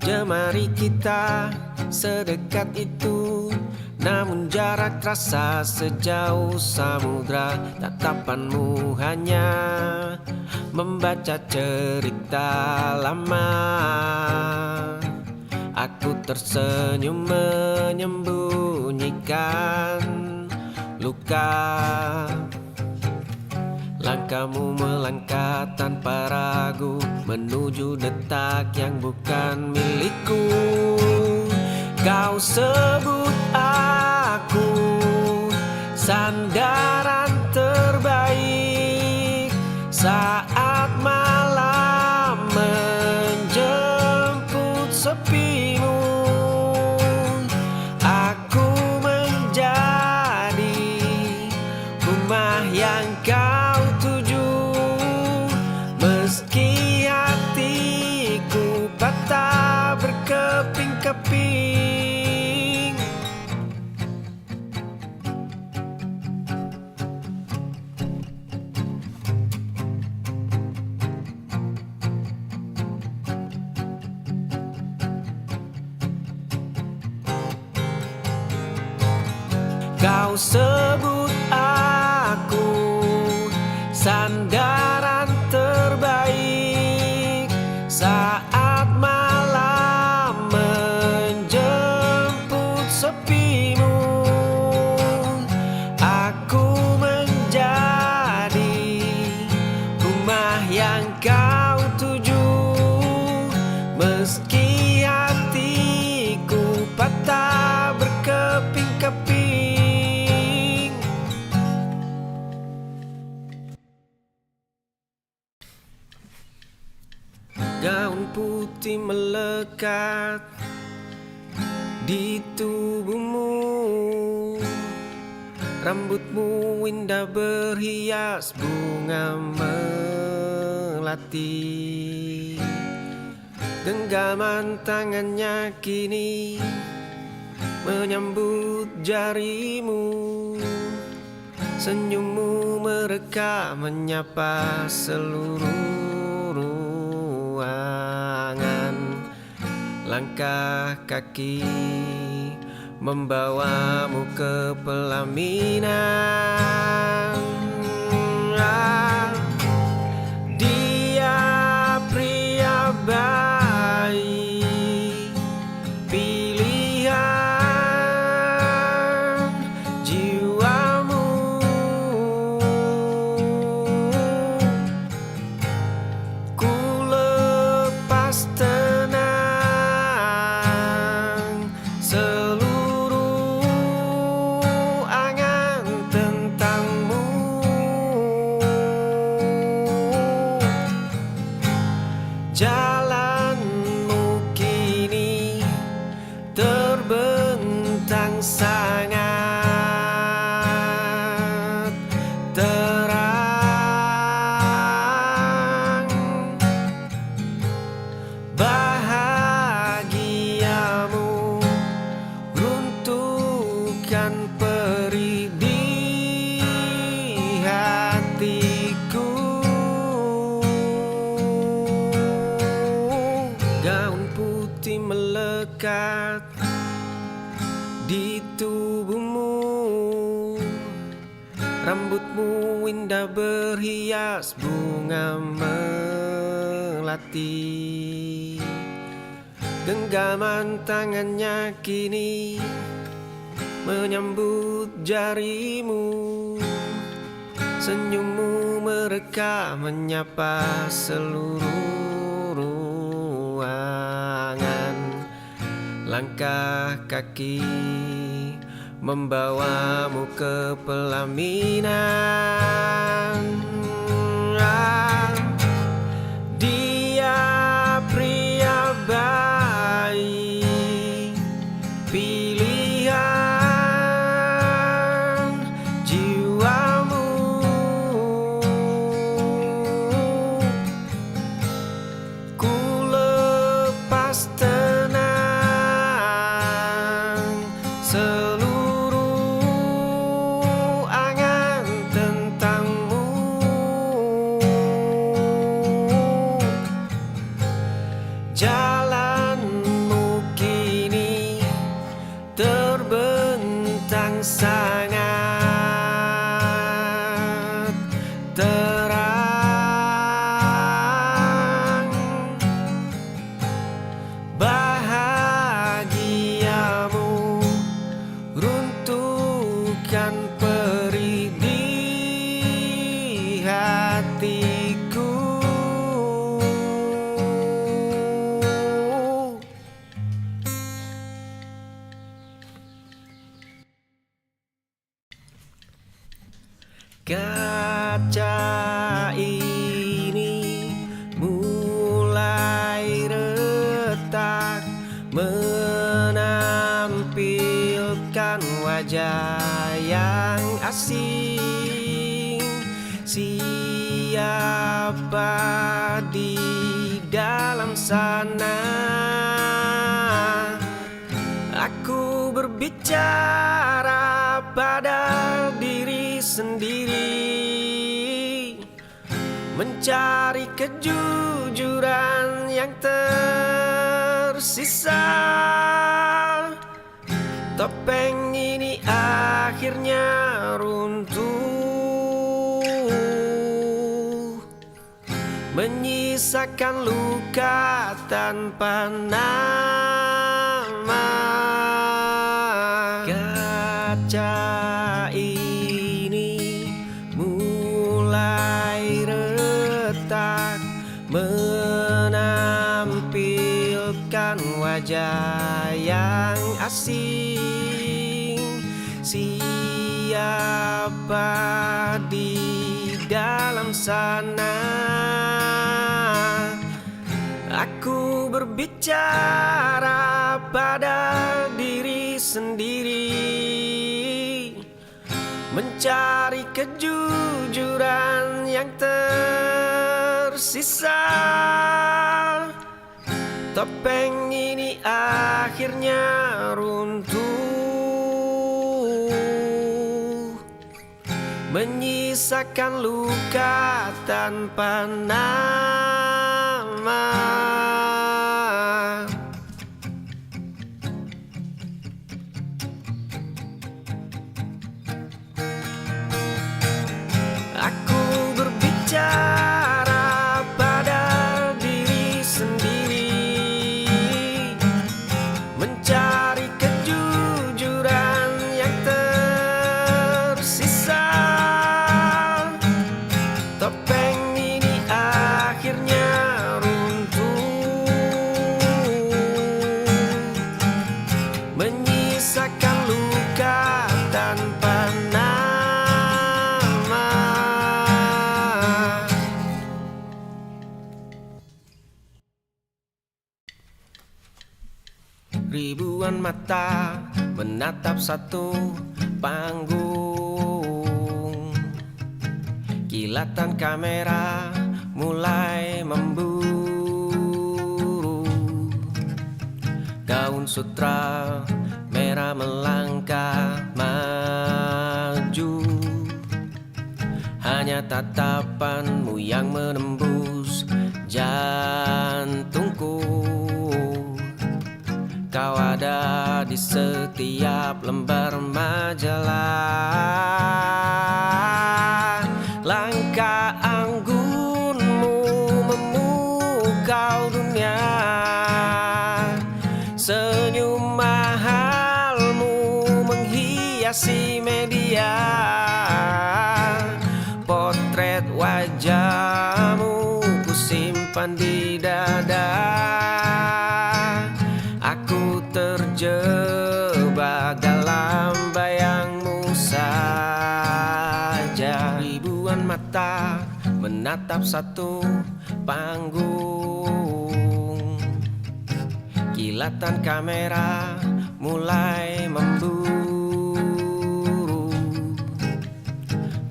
Jemari kita sedekat itu, namun jarak terasa sejauh samudra. Tatapanmu hanya membaca cerita lama. Aku tersenyum menyembunyikan luka. Langkahmu melangkah tanpa ragu menuju detak yang bukan milikku. Kau sebut aku sandaran terbaik saat malam menjemput sepimu. Aku menjadi rumah yang kau tuju, meski hatiku patah berkeping-keping. Kau sebut aku sandaran terbaik saat malam menjemput sepimu. Aku menjadi rumah yang kau tuju, meski hatiku patah berkeping-keping. Gaun putih melekat di tubuhmu, rambutmu indah berhias bunga melati. Genggaman tangannya kini menyambut jarimu, senyummu mereka menyapa seluruh ruangan. Langkah kaki membawamu ke pelaminan. Dia pria baik, pilihan jiwamu. Ku lepas tenang seluruh angan tentangmu. Jalanmu kini terbentang sangat terang. Gaun putih melekat di tubuhmu, rambutmu indah berhias bunga melati. Genggaman tangannya kini menyambut jarimu, senyummu mereka menyapa seluruh ruangan. Langkah kaki membawamu ke pelaminan. Dia pria baik, pilihan jiwamu. Ku lepas tenang seluruh angan tentangmu. Jalanmu kini terbentang sangat terang. Bahagiamu runtuhkan perih di hatiku. Kaca ini mulai retak, menampilkan wajah yang asing. Siapa di dalam sana? Aku berbicara pada diri sendiri, mencari kejujuran yang tersisa. Topeng ini akhirnya runtuh, menyisakan luka tanpa nama. Kaca ini mulai retak, menampilkan wajah yang asing. Siapa di dalam sana? Aku berbicara pada diri sendiri, mencari kejujuran yang tersisa. Topeng ini akhirnya runtuh, menyisakan luka tanpa nama. Aku berbicara pada diri sendiri, mencari kejujuran yang tersisa. Topeng ini akhirnya runtuh, menyisakan luka tanpa nama. Ribuan mata menatap satu panggung. Kilatan kamera mulai memburu. Gaun sutra merah melangkah maju. Hanya tatapanmu yang menembus jantungku. di setiap lembar majalah. Langkah anggunmu memukau dunia, senyum mahalmu menghiasi media. Potret wajahmu ku simpan di dada. Aku terjebak dalam bayangmu saja. Ribuan mata menatap satu panggung. Kilatan kamera mulai memburu.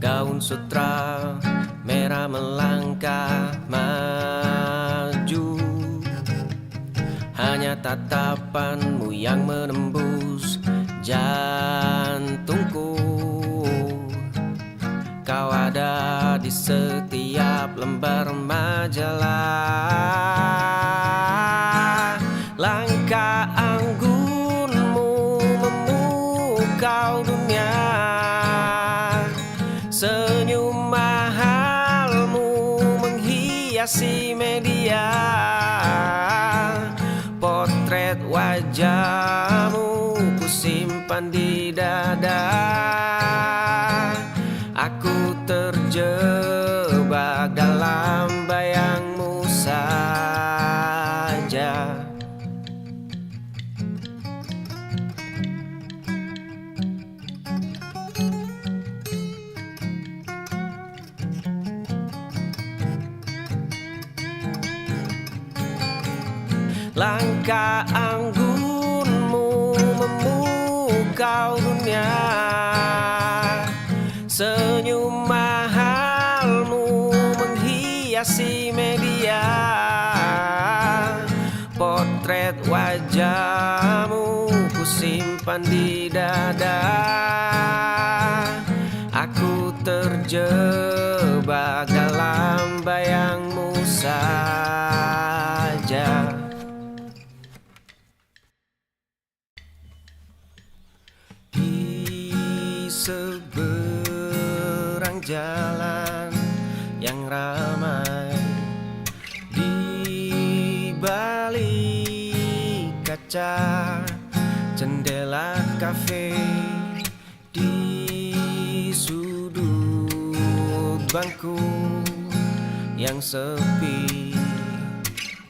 Gaun sutra merah melangkah maju. Hanya tatapanmu yang menembus jantungku. Kau ada di setiap lembar majalah. Langkah anggunmu memukau dunia, senyum mahalmu menghiasi media. Potret wajahmu ku simpan di dada. Aku terjebak dalam bayangmu saja. Langkah anggunmu memukau dunia, senyum mahalmu menghiasi media. Potret wajahmu ku simpan di dada. Aku terjebak dalam bayangmu saja. Seberang jalan yang ramai, di balik kaca jendela kafe, di sudut bangku yang sepi,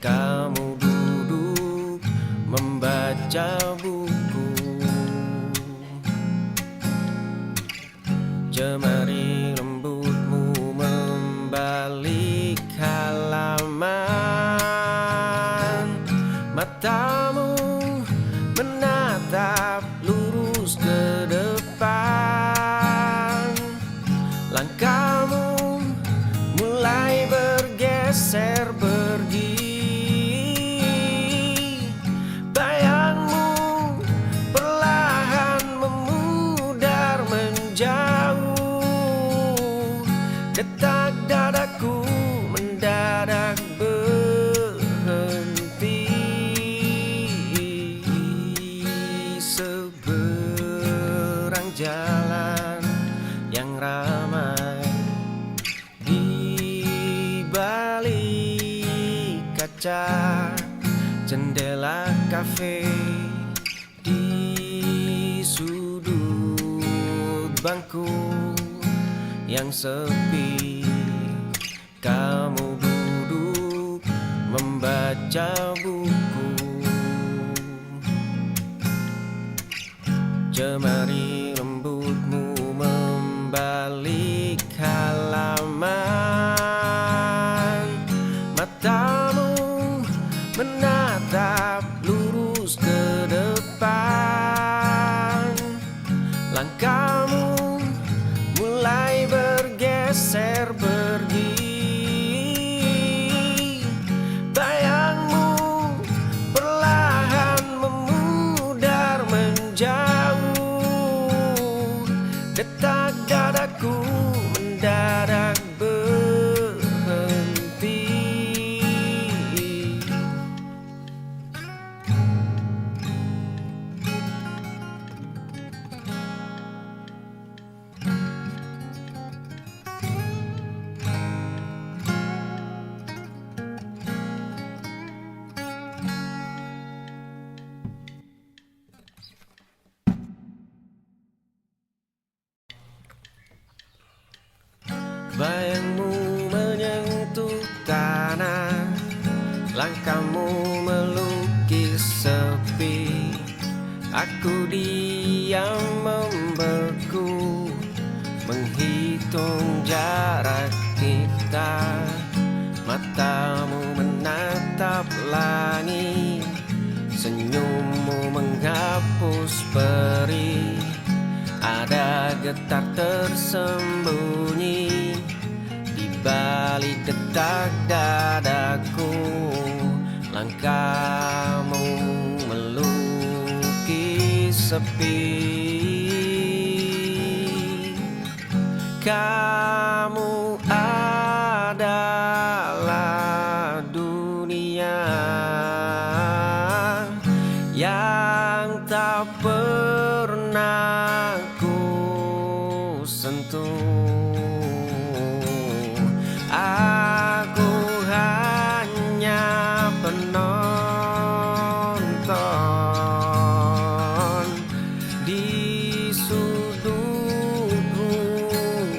kamu duduk membaca buku. Jemari rambutmu membalik halaman. Matamu menatap lurus ke depan. Langkahmu mulai bergeser pergi. Bayangmu perlahan memudar menjauh. Detak dadaku mendadak berhenti. Seberang jalan yang ramai, di balik kaca jendela kafe, di sudut bangku yang sepi, kamu duduk membaca buku. Jemari rambutmu membalik halaman. Matamu menatap lurus ke depan. Langkahmu mulai bergeser pergi. Bayangmu perlahan memudar menjauh. Detak dadaku mendadak berhenti. Langkahmu melukis sepi, aku diam membeku, menghitung jarak kita. Matamu menatap langit, senyummu menghapus perih. Ada getar tersembunyi di balik detak dadaku. Langkahmu melukis sepi. Kamu adalah dunia yang tak pernah ku sentuh. Aku hanya penonton di sudut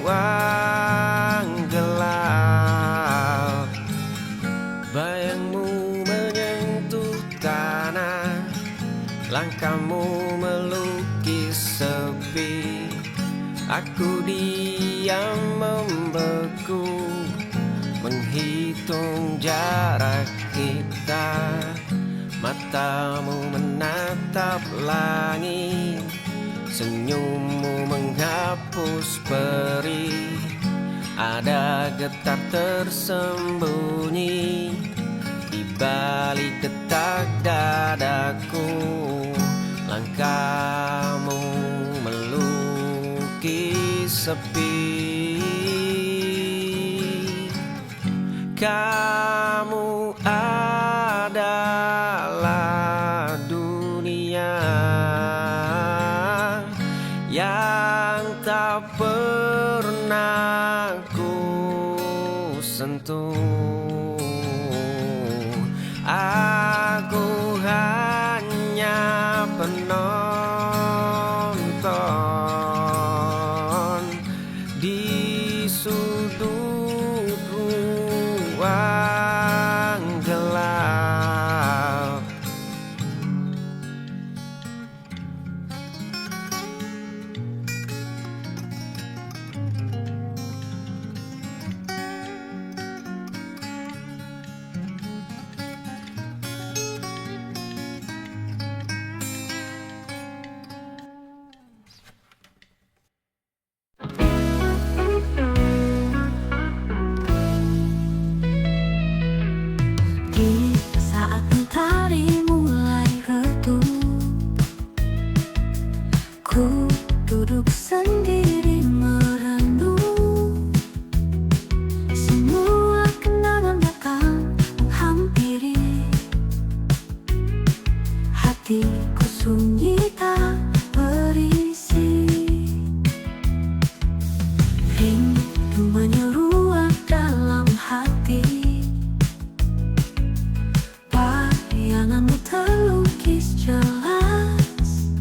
ruang gelap. Bayangmu menyentuh tanah, langkahmu melukis sepi. Aku diam membeku, menghitung jarak kita. Matamu menatap langit, senyummu menghapus perih. Ada getar tersembunyi di balik detak dadaku. Langkahmu melukis sepi. Kamu adalah dunia yang tak pernah ku sentuh. Aku hanya penonton di sudut ruang gelap. Di saat mentari mulai redup, ku duduk sendiri merenung. Semua kenangan datang menghampiri, hatiku sunyi tak berisi. Rindu menyeruak dalam hati, bayanganmu terlukis jelas.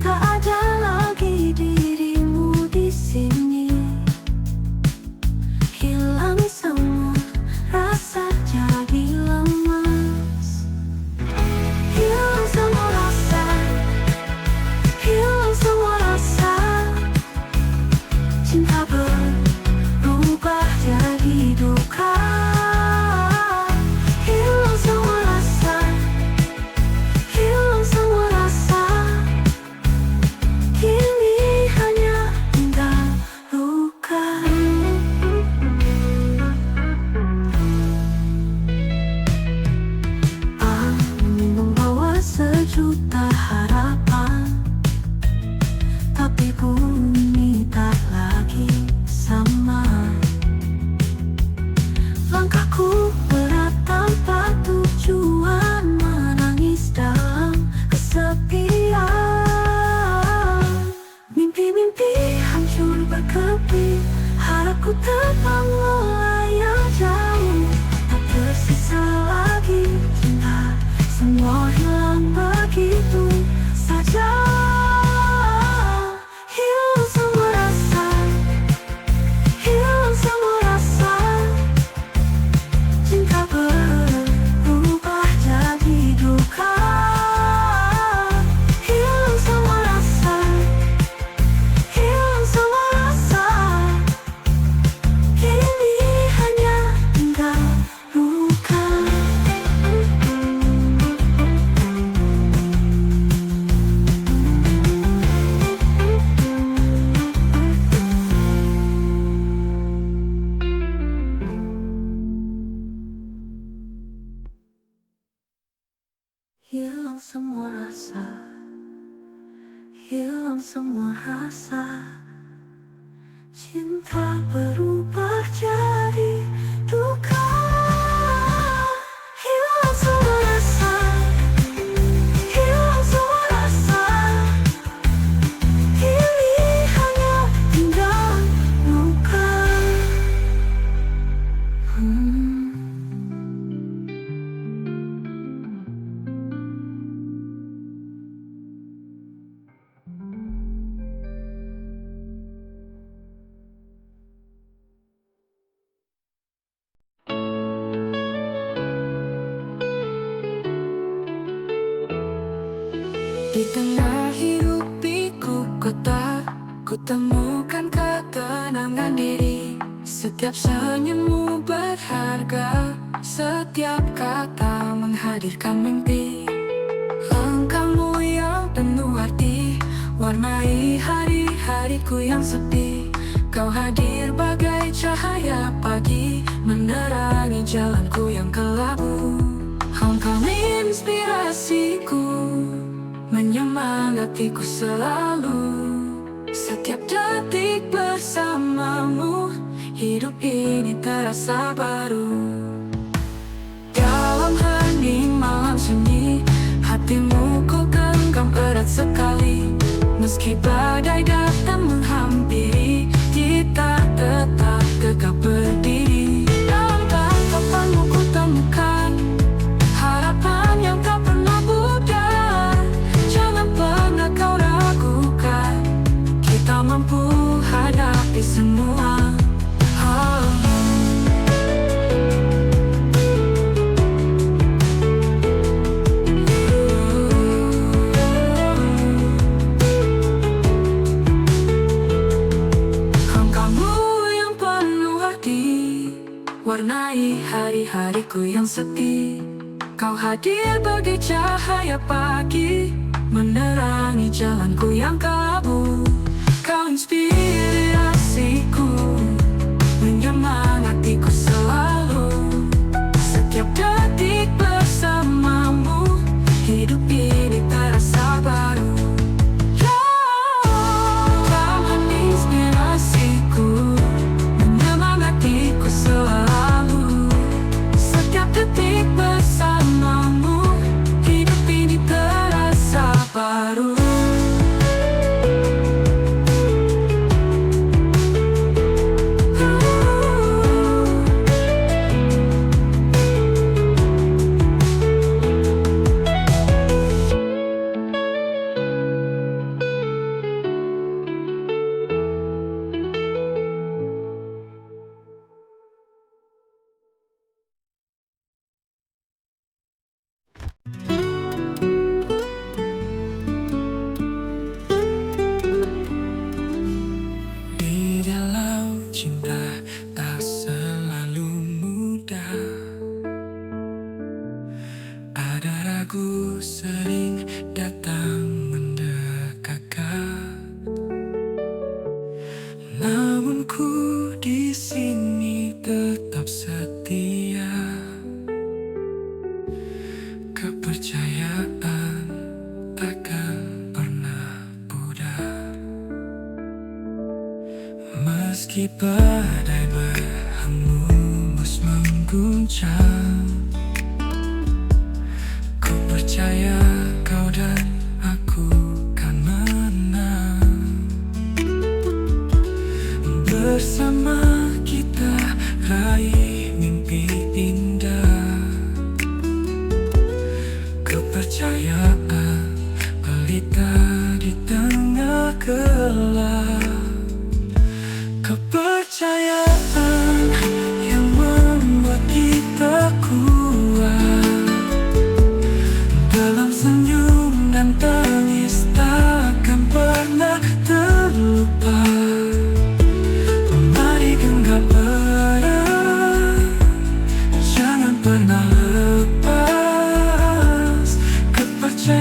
Tak ada lagi dirimu di sini, hilang semua rasa jadi lemas. Hilang semua rasa hilang semua rasa, hilang semua rasa. Cinta berubah jadi duka, hilang semua rasa, hilang semua rasa. Kini hanya tinggal luka. Di tengah hirupiku kota, ku temukan ketenangan diri. Setiap senyummu berharga, setiap kata menghadirkan mimpi. Engkaumu yang penuh arti, warnai hari-hariku yang sepi. Kau hadir bagai cahaya pagi, menerangi jalanku yang kelabu. Engkau inspirasiku, menyemangatiku selalu. Setiap detik bersamamu, hidup ini terasa baru. Dalam hening malam sunyi, hatimu ku genggam erat sekali. Meski badai datang menghampiri, kita tetap tegak berdiri. Dalam tatapanmu ku temukan harapan yang tak pernah pudar. Jangan pernah kau ragukan, kita mampu hadapi semua. Engkaumu yang penuh arti, warnai hari-hariku yang sepi. Kau hadir bagai cahaya pagi, menerangi jalanku yang kelabu. Kau inspirasiku, menyemangatiku selalu. Setiap detik bersamamu, hidup ini terasa baru. Taman inspirasiku, menyemangatiku selalu. Setiap detik bersamamu, hidup ini terasa baru. Di dalam cinta tak selalu mudah, ada ragu sering datang mendekat. Namun ku di sini tetap setia. Kepercayaan takkan pernah pudar. Meski badai berhembus mengguncang, ku percaya kau dan aku kan menang. Bersama kita raih mimpi indah. Kepercayaan pelita di tengah gelap. Kepercayaan yang membuat kita kuat. Dalam senyum dan tangis takkan pernah terlupa. Mari genggam erat, jangan pernah lepas. Kepercayaan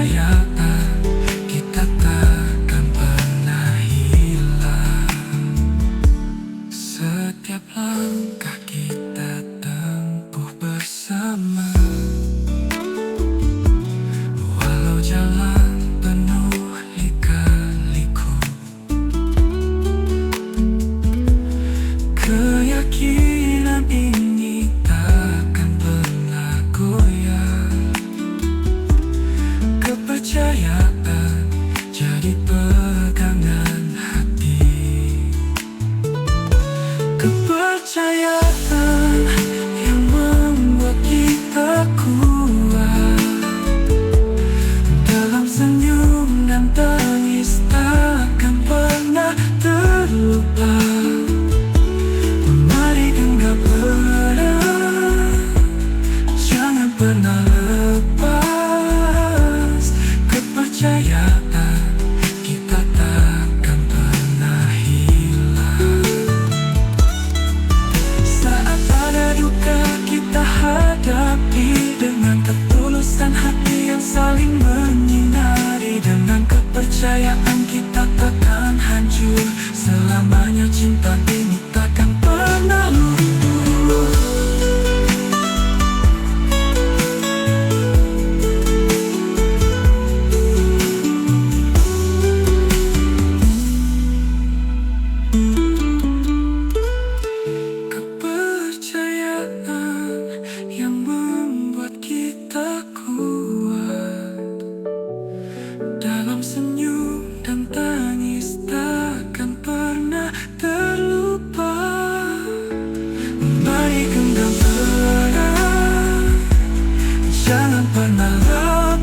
Jangan pernah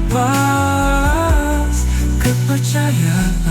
lepas kepercayaan.